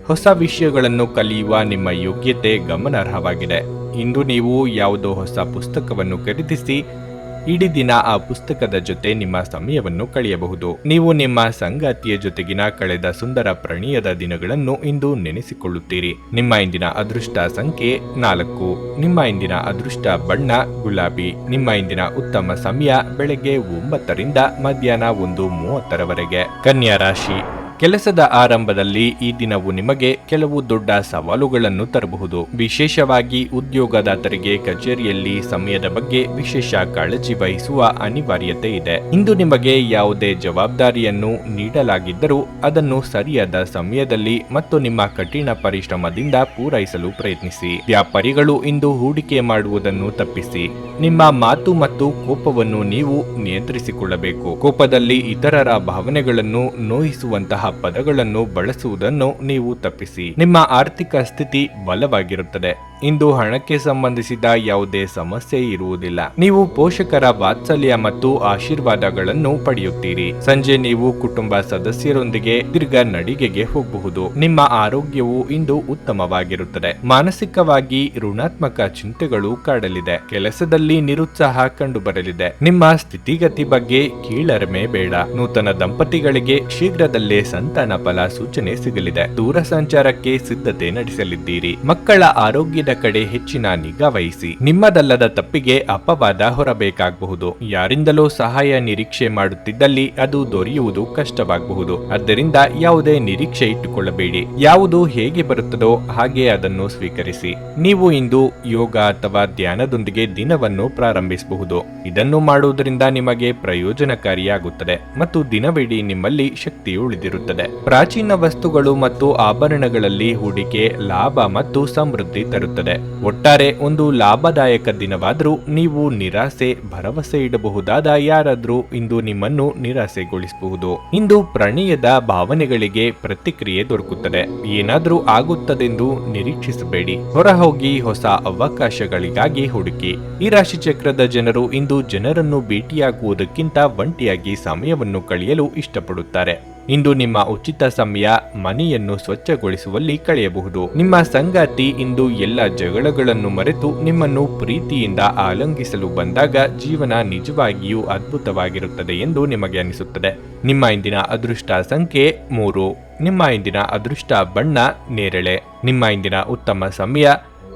A: ಹೊಸ ವಿಷಯಗಳನ್ನು ಕಲಿಯುವ ನಿಮ್ಮ ಯೋಗ್ಯತೆ ಗಮನಾರ್ಹವಾಗಿದೆ. ಇಂದು ನೀವು ಯಾವುದೋ ಹೊಸ ಪುಸ್ತಕವನ್ನು ಖರೀದಿಸಿ ಇಡೀ ದಿನ ಆ ಪುಸ್ತಕದ ಜೊತೆ ನಿಮ್ಮ ಸಮಯವನ್ನು ಕಳೆಯಬಹುದು. ನೀವು ನಿಮ್ಮ ಸಂಗಾತಿಯ ಜೊತೆಗಿನ ಕಳೆದ ಸುಂದರ ಪ್ರಣಯದ ದಿನಗಳನ್ನು ಇಂದು ನೆನೆಸಿಕೊಳ್ಳುತ್ತೀರಿ. ನಿಮ್ಮ ಇಂದಿನ ಅದೃಷ್ಟ ಸಂಖ್ಯೆ 4. ನಿಮ್ಮ ಇಂದಿನ ಅದೃಷ್ಟ ಬಣ್ಣ ಗುಲಾಬಿ. ನಿಮ್ಮ ಇಂದಿನ ಉತ್ತಮ ಸಮಯ ಬೆಳಗ್ಗೆ 9ರಿಂದ ಮಧ್ಯಾಹ್ನ 1:30ರವರೆಗೆ. ಕನ್ಯಾ ರಾಶಿ, ಕೆಲಸದ ಆರಂಭದಲ್ಲಿ ಈ ದಿನವು ನಿಮಗೆ ಕೆಲವು ದೊಡ್ಡ ಸವಾಲುಗಳನ್ನು ತರಬಹುದು. ವಿಶೇಷವಾಗಿ ಉದ್ಯೋಗದಾತರಿಗೆ ಕಚೇರಿಯಲ್ಲಿ ಸಮಯದ ಬಗ್ಗೆ ವಿಶೇಷ ಕಾಳಜಿ ವಹಿಸುವ ಅನಿವಾರ್ಯತೆ ಇದೆ. ಇಂದು ನಿಮಗೆ ಯಾವುದೇ ಜವಾಬ್ದಾರಿಯನ್ನು ನೀಡಲಾಗಿದ್ದರೂ ಅದನ್ನು ಸರಿಯಾದ ಸಮಯದಲ್ಲಿ ಮತ್ತು ನಿಮ್ಮ ಕಠಿಣ ಪರಿಶ್ರಮದಿಂದ ಪೂರೈಸಲು ಪ್ರಯತ್ನಿಸಿ. ವ್ಯಾಪಾರಿಗಳು ಇಂದು ಹೂಡಿಕೆ ಮಾಡುವುದನ್ನು ತಪ್ಪಿಸಿ. ನಿಮ್ಮ ಮಾತು ಮತ್ತು ಕೋಪವನ್ನು ನೀವು ನಿಯಂತ್ರಿಸಿಕೊಳ್ಳಬೇಕು. ಕೋಪದಲ್ಲಿ ಇತರರ ಭಾವನೆಗಳನ್ನು ನೋಯಿಸುವಂತಹ ಪದಗಳನ್ನು ಬಳಸುವುದನ್ನು ನೀವು ತಪ್ಪಿಸಿ. ನಿಮ್ಮ ಆರ್ಥಿಕ ಸ್ಥಿತಿ ಬಲವಾಗಿರುತ್ತದೆ. ಇಂದು ಹಣಕ್ಕೆ ಸಂಬಂಧಿಸಿದ ಯಾವುದೇ ಸಮಸ್ಯೆ ಇರುವುದಿಲ್ಲ. ನೀವು ಪೋಷಕರ ವಾತ್ಸಲ್ಯ ಮತ್ತು ಆಶೀರ್ವಾದಗಳನ್ನು ಪಡೆಯುತ್ತೀರಿ. ಸಂಜೆ ನೀವು ಕುಟುಂಬ ಸದಸ್ಯರೊಂದಿಗೆ ದೀರ್ಘ ನಡಿಗೆಗೆ ಹೋಗಬಹುದು. ನಿಮ್ಮ ಆರೋಗ್ಯವು ಇಂದು ಉತ್ತಮವಾಗಿರುತ್ತದೆ. ಮಾನಸಿಕವಾಗಿ ಋಣಾತ್ಮಕ ಚಿಂತೆಗಳು ಕಾಡಲಿದೆ. ಕೆಲಸದಲ್ಲಿ ನಿರುತ್ಸಾಹ ಕಂಡುಬರಲಿದೆ. ನಿಮ್ಮ ಸ್ಥಿತಿಗತಿ ಬಗ್ಗೆ ಕೀಳರಿಮೆ ಬೇಡ. ನೂತನ ದಂಪತಿಗಳಿಗೆ ಶೀಘ್ರದಲ್ಲೇ ಸಂತಾನ ಫಲ ಸೂಚನೆ ಸಿಗಲಿದೆ. ದೂರ ಸಂಚಾರಕ್ಕೆ ಸಿದ್ಧತೆ ನಡೆಸಲಿದ್ದೀರಿ. ಮಕ್ಕಳ ಆರೋಗ್ಯದ ಕಡೆ ಹೆಚ್ಚಿನ ನಿಗಾ ವಹಿಸಿ. ನಿಮ್ಮದಲ್ಲದ ತಪ್ಪಿಗೆ ಅಪವಾದ ಹೊರಬೇಕಾಗಬಹುದು. ಯಾರಿಂದಲೂ ಸಹಾಯ ನಿರೀಕ್ಷೆ ಮಾಡುತ್ತಿದ್ದಲ್ಲಿ ಅದು ದೊರೆಯುವುದು ಕಷ್ಟವಾಗಬಹುದು. ಆದ್ದರಿಂದ ಯಾವುದೇ ನಿರೀಕ್ಷೆ ಇಟ್ಟುಕೊಳ್ಳಬೇಡಿ. ಯಾವುದು ಹೇಗೆ ಬರುತ್ತದೋ ಹಾಗೆ ಅದನ್ನು ಸ್ವೀಕರಿಸಿ. ನೀವು ಇಂದು ಯೋಗ ಅಥವಾ ಧ್ಯಾನದೊಂದಿಗೆ ದಿನವನ್ನು ಪ್ರಾರಂಭಿಸಬಹುದು. ಇದನ್ನು ಮಾಡುವುದರಿಂದ ನಿಮಗೆ ಪ್ರಯೋಜನಕಾರಿಯಾಗುತ್ತದೆ ಮತ್ತು ದಿನವಿಡೀ ನಿಮ್ಮಲ್ಲಿ ಶಕ್ತಿ ಉಳಿದಿರುತ್ತದೆ. ಪ್ರಾಚೀನ ವಸ್ತುಗಳು ಮತ್ತು ಆಭರಣಗಳಲ್ಲಿ ಹೂಡಿಕೆ ಲಾಭ ಮತ್ತು ಸಮೃದ್ಧಿ ತರುತ್ತದೆ. ಒಟ್ಟಾರೆ ಒಂದು ಲಾಭದಾಯಕ ದಿನವಾದರೂ ನೀವು ನಿರಾಸೆ ಭರವಸೆ ಇಡಬಹುದಾದ ಯಾರಾದ್ರೂ ಇಂದು ನಿಮ್ಮನ್ನು ನಿರಾಸೆಗೊಳಿಸಬಹುದು. ಇಂದು ಪ್ರಣಯದ ಭಾವನೆಗಳಿಗೆ ಪ್ರತಿಕ್ರಿಯೆ ದೊರಕುತ್ತದೆ. ಏನಾದ್ರೂ ಆಗುತ್ತದೆಂದು ನಿರೀಕ್ಷಿಸಬೇಡಿ. ಹೊರಹೋಗಿ ಹೊಸ ಅವಕಾಶಗಳಿಗಾಗಿ ಹುಡುಕಿ. ಈ ರಾಶಿ ಚಕ್ರದ ಜನರು ಇಂದು ಜನರನ್ನು ಭೇಟಿಯಾಗುವುದಕ್ಕಿಂತ ಒಂಟಿಯಾಗಿ ಸಮಯವನ್ನು ಕಳೆಯಲು ಇಷ್ಟಪಡುತ್ತಾರೆ. ಇಂದು ನಿಮ್ಮ ಉಚಿತ ಸಮಯ ಮನೆಯನ್ನು ಸ್ವಚ್ಛಗೊಳಿಸುವಲ್ಲಿ ಕಳೆಯಬಹುದು. ನಿಮ್ಮ ಸಂಗಾತಿ ಇಂದು ಎಲ್ಲ ಜಗಳಗಳನ್ನು ಮರೆತು ನಿಮ್ಮನ್ನು ಪ್ರೀತಿಯಿಂದ ಆಲಂಗಿಸಲು ಬಂದಾಗ ಜೀವನ ನಿಜವಾಗಿಯೂ ಅದ್ಭುತವಾಗಿರುತ್ತದೆ ಎಂದು ನಿಮಗೆ ಅನಿಸುತ್ತದೆ. ನಿಮ್ಮ ಇಂದಿನ ಅದೃಷ್ಟ ಸಂಖ್ಯೆ 3. ನಿಮ್ಮ ಇಂದಿನ ಅದೃಷ್ಟ ಬಣ್ಣ ನೇರಳೆ. ನಿಮ್ಮ ಇಂದಿನ ಉತ್ತಮ ಸಮಯ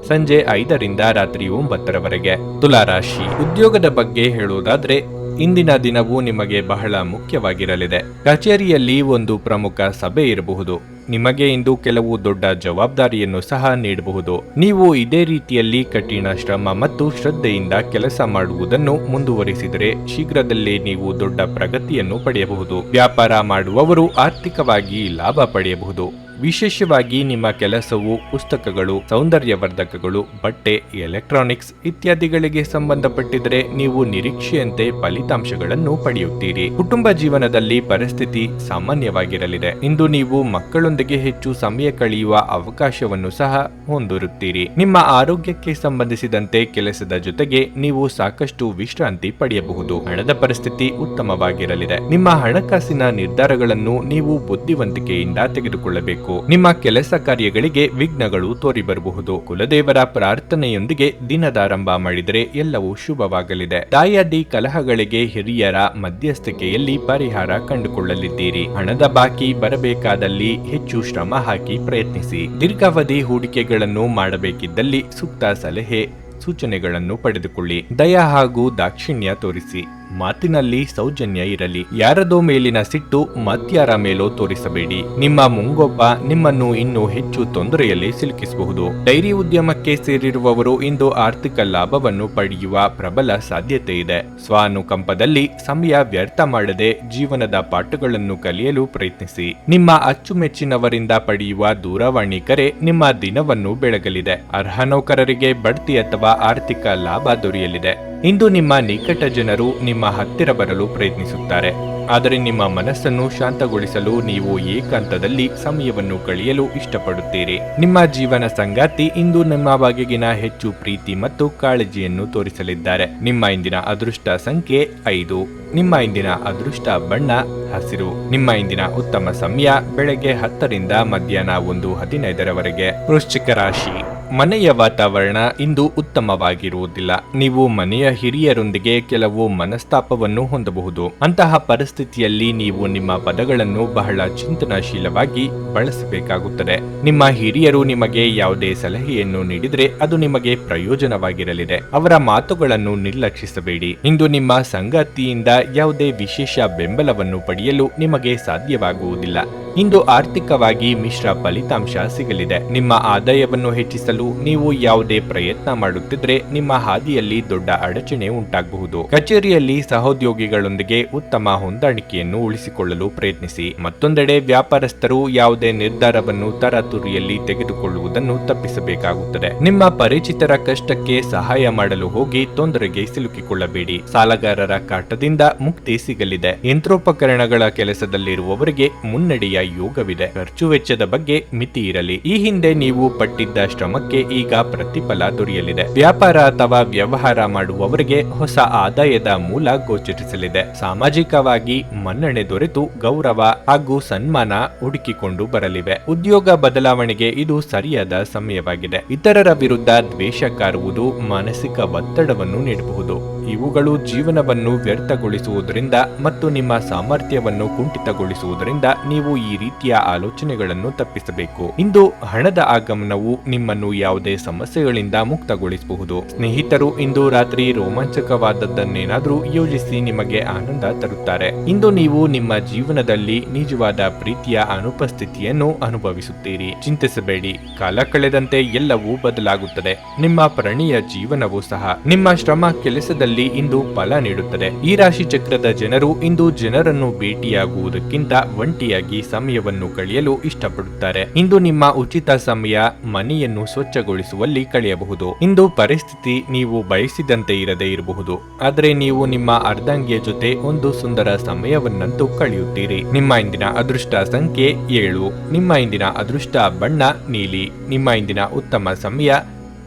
A: ಸಂಜೆ 5ರಿಂದ ರಾತ್ರಿ 9ರವರೆಗೆ. ತುಲಾರಾಶಿ, ಉದ್ಯೋಗದ ಬಗ್ಗೆ ಹೇಳುವುದಾದ್ರೆ ಇಂದಿನ ದಿನವೂ ನಿಮಗೆ ಬಹಳ ಮುಖ್ಯವಾಗಿರಲಿದೆ. ಕಚೇರಿಯಲ್ಲಿ ಒಂದು ಪ್ರಮುಖ ಸಭೆ ಇರಬಹುದು. ನಿಮಗೆ ಇಂದು ಕೆಲವು ದೊಡ್ಡ ಜವಾಬ್ದಾರಿಯನ್ನು ಸಹ ನೀಡಬಹುದು. ನೀವು ಇದೇ ರೀತಿಯಲ್ಲಿ ಕಠಿಣ ಶ್ರಮ ಮತ್ತು ಶ್ರದ್ಧೆಯಿಂದ ಕೆಲಸ ಮಾಡುವುದನ್ನು ಮುಂದುವರಿಸಿದರೆ ಶೀಘ್ರದಲ್ಲೇ ನೀವು ದೊಡ್ಡ ಪ್ರಗತಿಯನ್ನು ಪಡೆಯಬಹುದು. ವ್ಯಾಪಾರ ಮಾಡುವವರು ಆರ್ಥಿಕವಾಗಿ ಲಾಭ ಪಡೆಯಬಹುದು. ವಿಶೇಷವಾಗಿ ನಿಮ್ಮ ಕೆಲಸವು ಪುಸ್ತಕಗಳು, ಸೌಂದರ್ಯವರ್ಧಕಗಳು, ಬಟ್ಟೆ, ಎಲೆಕ್ಟ್ರಾನಿಕ್ಸ್ ಇತ್ಯಾದಿಗಳಿಗೆ ಸಂಬಂಧಪಟ್ಟಿದ್ದರೆ ನೀವು ನಿರೀಕ್ಷೆಯಂತೆ ಫಲಿತಾಂಶಗಳನ್ನು ಪಡೆಯುತ್ತೀರಿ. ಕುಟುಂಬ ಜೀವನದಲ್ಲಿ ಪರಿಸ್ಥಿತಿ ಸಾಮಾನ್ಯವಾಗಿರಲಿದೆ. ಇಂದು ನೀವು ಮಕ್ಕಳೊಂದಿಗೆ ಹೆಚ್ಚು ಸಮಯ ಕಳೆಯುವ ಅವಕಾಶವನ್ನು ಸಹ ಹೊಂದಿರುತ್ತೀರಿ. ನಿಮ್ಮ ಆರೋಗ್ಯಕ್ಕೆ ಸಂಬಂಧಿಸಿದಂತೆ ಕೆಲಸದ ಜೊತೆಗೆ ನೀವು ಸಾಕಷ್ಟು ವಿಶ್ರಾಂತಿ ಪಡೆಯಬಹುದು. ಹಣದ ಪರಿಸ್ಥಿತಿ ಉತ್ತಮವಾಗಿರಲಿದೆ. ನಿಮ್ಮ ಹಣಕಾಸಿನ ನಿರ್ಧಾರಗಳನ್ನು ನೀವು ಬುದ್ಧಿವಂತಿಕೆಯಿಂದ ತೆಗೆದುಕೊಳ್ಳಬೇಕು. ನಿಮ್ಮ ಕೆಲಸ ಕಾರ್ಯಗಳಿಗೆ ವಿಘ್ನಗಳು ತೋರಿಬರಬಹುದು. ಕುಲದೇವರ ಪ್ರಾರ್ಥನೆಯೊಂದಿಗೆ ದಿನದಾರಂಭ ಮಾಡಿದರೆ ಎಲ್ಲವೂ ಶುಭವಾಗಲಿದೆ. ದಾಯಾದಿ ಕಲಹಗಳಿಗೆ ಹಿರಿಯರ ಮಧ್ಯಸ್ಥಿಕೆಯಲ್ಲಿ ಪರಿಹಾರ ಕಂಡುಕೊಳ್ಳಲಿದ್ದೀರಿ. ಹಣದ ಬಾಕಿ ಬರಬೇಕಾದಲ್ಲಿ ಹೆಚ್ಚು ಶ್ರಮ ಹಾಕಿ ಪ್ರಯತ್ನಿಸಿ. ದೀರ್ಘಾವಧಿ ಹೂಡಿಕೆಗಳನ್ನು ಮಾಡಬೇಕಿದ್ದಲ್ಲಿ ಸೂಕ್ತ ಸಲಹೆ ಸೂಚನೆಗಳನ್ನು ಪಡೆದುಕೊಳ್ಳಿ. ದಯ ಹಾಗೂ ದಾಕ್ಷಿಣ್ಯ ತೋರಿಸಿ. ಮಾತಿನಲ್ಲಿ ಸೌಜನ್ಯ ಇರಲಿ. ಯಾರದೋ ಮೇಲಿನ ಸಿಟ್ಟು ಮತ್ಯಾರ ಮೇಲೋ ತೋರಿಸಬೇಡಿ. ನಿಮ್ಮ ಮುಂಗೊಬ್ಬ ನಿಮ್ಮನ್ನು ಇನ್ನೂ ಹೆಚ್ಚು ತೊಂದರೆಯಲ್ಲಿ ಸಿಲುಕಿಸಬಹುದು. ಡೈರಿ ಉದ್ಯಮಕ್ಕೆ ಸೇರಿರುವವರು ಇಂದು ಆರ್ಥಿಕ ಲಾಭವನ್ನು ಪಡೆಯುವ ಪ್ರಬಲ ಸಾಧ್ಯತೆ ಇದೆ. ಸ್ವಾನುಕಂಪದಲ್ಲಿ ಸಮಯ ವ್ಯರ್ಥ ಮಾಡದೆ ಜೀವನದ ಪಾಠಗಳನ್ನು ಕಲಿಯಲು ಪ್ರಯತ್ನಿಸಿ. ನಿಮ್ಮ ಅಚ್ಚುಮೆಚ್ಚಿನವರಿಂದ ಪಡೆಯುವ ದೂರವಾಣಿ ಕರೆ ನಿಮ್ಮ ದಿನವನ್ನು ಬೆಳಗಲಿದೆ. ಅರ್ಹ ನೌಕರರಿಗೆ ಬಡ್ತಿ ಅಥವಾ ಆರ್ಥಿಕ ಲಾಭ ದೊರೆಯಲಿದೆ. ಇಂದು ನಿಮ್ಮ ನಿಕಟ ಜನರು ನಿಮ್ಮ ಹತ್ತಿರ ಬರಲು ಪ್ರಯತ್ನಿಸುತ್ತಾರೆ. ಆದರೆ ನಿಮ್ಮ ಮನಸ್ಸನ್ನು ಶಾಂತಗೊಳಿಸಲು ನೀವು ಏಕಾಂತದಲ್ಲಿ ಸಮಯವನ್ನು ಕಳೆಯಲು ಇಷ್ಟಪಡುತ್ತೀರಿ. ನಿಮ್ಮ ಜೀವನ ಸಂಗಾತಿ ಇಂದು ನಿಮ್ಮ ಬಗೆಗಿನ ಹೆಚ್ಚು ಪ್ರೀತಿ ಮತ್ತು ಕಾಳಜಿಯನ್ನು ತೋರಿಸಲಿದ್ದಾರೆ. ನಿಮ್ಮ ಇಂದಿನ ಅದೃಷ್ಟ ಸಂಖ್ಯೆ 5. ನಿಮ್ಮ ಇಂದಿನ ಅದೃಷ್ಟ ಬಣ್ಣ ಹಸಿರು. ನಿಮ್ಮ ಇಂದಿನ ಉತ್ತಮ ಸಮಯ ಬೆಳಗ್ಗೆ 10 ರಿಂದ ಮಧ್ಯಾಹ್ನ 1:15 ವೃಶ್ಚಿಕ ರಾಶಿ. ಮನೆಯ ವಾತಾವರಣ ಇಂದು ಉತ್ತಮವಾಗಿರುವುದಿಲ್ಲ. ನೀವು ಮನೆಯ ಹಿರಿಯರೊಂದಿಗೆ ಕೆಲವು ಮನಸ್ತಾಪವನ್ನು ಹೊಂದಬಹುದು. ಅಂತಹ ಪರಿಸ್ಥಿತಿಯಲ್ಲಿ ನೀವು ನಿಮ್ಮ ಪದಗಳನ್ನು ಬಹಳ ಚಿಂತನಶೀಲವಾಗಿ ಬಳಸಬೇಕಾಗುತ್ತದೆ. ನಿಮ್ಮ ಹಿರಿಯರು ನಿಮಗೆ ಯಾವುದೇ ಸಲಹೆಯನ್ನು ನೀಡಿದರೆ ಅದು ನಿಮಗೆ ಪ್ರಯೋಜನವಾಗಿರಲಿದೆ. ಅವರ ಮಾತುಗಳನ್ನು ನಿರ್ಲಕ್ಷಿಸಬೇಡಿ. ಇಂದು ನಿಮ್ಮ ಸಂಗಾತಿಯಿಂದ ಯಾವುದೇ ವಿಶೇಷ ಬೆಂಬಲವನ್ನು ಪಡೆಯಲು ನಿಮಗೆ ಸಾಧ್ಯವಾಗುವುದಿಲ್ಲ. ಇಂದು ಆರ್ಥಿಕವಾಗಿ ಮಿಶ್ರ ಫಲಿತಾಂಶ ಸಿಗಲಿದೆ. ನಿಮ್ಮ ಆದಾಯವನ್ನು ಹೆಚ್ಚಿಸಲು ನೀವು ಯಾವುದೇ ಪ್ರಯತ್ನ ಮಾಡುತ್ತಿದ್ರೆ ನಿಮ್ಮ ಹಾದಿಯಲ್ಲಿ ದೊಡ್ಡ ಅಡಚಣೆ ಉಂಟಾಗಬಹುದು. ಕಚೇರಿಯಲ್ಲಿ ಸಹೋದ್ಯೋಗಿಗಳೊಂದಿಗೆ ಉತ್ತಮ ಹೊಂದಾಣಿಕೆಯನ್ನು ಉಳಿಸಿಕೊಳ್ಳಲು ಪ್ರಯತ್ನಿಸಿ. ಮತ್ತೊಂದೆಡೆ ವ್ಯಾಪಾರಸ್ಥರು ಯಾವುದೇ ನಿರ್ಧಾರವನ್ನು ತರಾತುರಿಯಲ್ಲಿ ತೆಗೆದುಕೊಳ್ಳುವುದನ್ನು ತಪ್ಪಿಸಬೇಕಾಗುತ್ತದೆ. ನಿಮ್ಮ ಪರಿಚಿತರ ಕಷ್ಟಕ್ಕೆ ಸಹಾಯ ಮಾಡಲು ಹೋಗಿ ತೊಂದರೆಗೆ ಸಿಲುಕಿಕೊಳ್ಳಬೇಡಿ. ಸಾಲಗಾರರ ಕಾಟದಿಂದ ಮುಕ್ತಿ ಸಿಗಲಿದೆ. ಯಂತ್ರೋಪಕರಣಗಳ ಕೆಲಸದಲ್ಲಿರುವವರಿಗೆ ಮುನ್ನಡೆಯ ಯೋಗವಿದೆ. ಖರ್ಚು ವೆಚ್ಚದ ಬಗ್ಗೆ ಮಿತಿ ಇರಲಿ. ಈ ಹಿಂದೆ ನೀವು ಪಟ್ಟಿದ್ದ ಶ್ರಮಕ್ಕೆ ಈಗ ಪ್ರತಿಫಲ ದೊರೆಯಲಿದೆ. ವ್ಯಾಪಾರ ಅಥವಾ ವ್ಯವಹಾರ ಮಾಡುವವರಿಗೆ ಹೊಸ ಆದಾಯದ ಮೂಲ ಗೋಚರಿಸಲಿದೆ. ಸಾಮಾಜಿಕವಾಗಿ ಮನ್ನಣೆ ದೊರೆತು ಗೌರವ ಹಾಗೂ ಸನ್ಮಾನ ಹುಡುಕಿಕೊಂಡು ಬರಲಿವೆ. ಉದ್ಯೋಗ ಬದಲಾವಣೆಗೆ ಇದು ಸರಿಯಾದ ಸಮಯವಾಗಿದೆ. ಇತರರ ವಿರುದ್ಧ ದ್ವೇಷ ಕಾರುವುದು ಮಾನಸಿಕ ಒತ್ತಡವನ್ನು ನೀಡಬಹುದು. ಇವುಗಳು ಜೀವನವನ್ನು ವ್ಯರ್ಥಗೊಳಿಸುವುದರಿಂದ ಮತ್ತು ನಿಮ್ಮ ಸಾಮರ್ಥ್ಯವನ್ನು ಕುಂಠಿತಗೊಳಿಸುವುದರಿಂದ ನೀವು ಈ ರೀತಿಯ ಆಲೋಚನೆಗಳನ್ನು ತಪ್ಪಿಸಬೇಕು. ಇಂದು ಹಣದ ಆಗಮನವು ನಿಮ್ಮನ್ನು ಯಾವುದೇ ಸಮಸ್ಯೆಗಳಿಂದ ಮುಕ್ತಗೊಳಿಸಬಹುದು. ಸ್ನೇಹಿತರು ಇಂದು ರಾತ್ರಿ ರೋಮಾಂಚಕವಾದದ್ದನ್ನೇನಾದರೂ ಯೋಜಿಸಿ ನಿಮಗೆ ಆನಂದ ತರುತ್ತಾರೆ. ಇಂದು ನೀವು ನಿಮ್ಮ ಜೀವನದಲ್ಲಿ ನಿಜವಾದ ಪ್ರೀತಿಯ ಅನುಪಸ್ಥಿತಿಯನ್ನು ಅನುಭವಿಸುತ್ತೀರಿ. ಚಿಂತಿಸಬೇಡಿ, ಕಾಲ ಕಳೆದಂತೆ ಎಲ್ಲವೂ ಬದಲಾಗುತ್ತದೆ. ನಿಮ್ಮ ಪ್ರಣಯ ಜೀವನವೂ ಸಹ. ನಿಮ್ಮ ಶ್ರಮ ಕೆಲಸದಲ್ಲಿ ಇಂದು ಫಲ ನೀಡುತ್ತದೆ. ಈ ರಾಶಿ ಚಕ್ರದ ಜನರು ಇಂದು ಜನರನ್ನು ಭೇಟಿಯಾಗುವುದಕ್ಕಿಂತ ಒಂಟಿಯಾಗಿ ಸಮಯವನ್ನು ಕಳೆಯಲು ಇಷ್ಟಪಡುತ್ತಾರೆ. ಇಂದು ನಿಮ್ಮ ಉಚಿತ ಸಮಯ ಮನೆಯನ್ನು ಸ್ವಚ್ಛಗೊಳಿಸುವಲ್ಲಿ ಕಳೆಯಬಹುದು. ಇಂದು ಪರಿಸ್ಥಿತಿ ನೀವು ಬಯಸಿದಂತೆ ಇರದೇ ಇರಬಹುದು, ಆದರೆ ನೀವು ನಿಮ್ಮ ಅರ್ಧಾಂಗಿಯ ಜೊತೆ ಒಂದು ಸುಂದರ ಸಮಯವನ್ನಂತೂ ಕಳೆಯುತ್ತೀರಿ. ನಿಮ್ಮ ಇಂದಿನ ಅದೃಷ್ಟ ಸಂಖ್ಯೆ 7. ನಿಮ್ಮ ಇಂದಿನ ಅದೃಷ್ಟ ಬಣ್ಣ ನೀಲಿ. ನಿಮ್ಮ ಇಂದಿನ ಉತ್ತಮ ಸಮಯ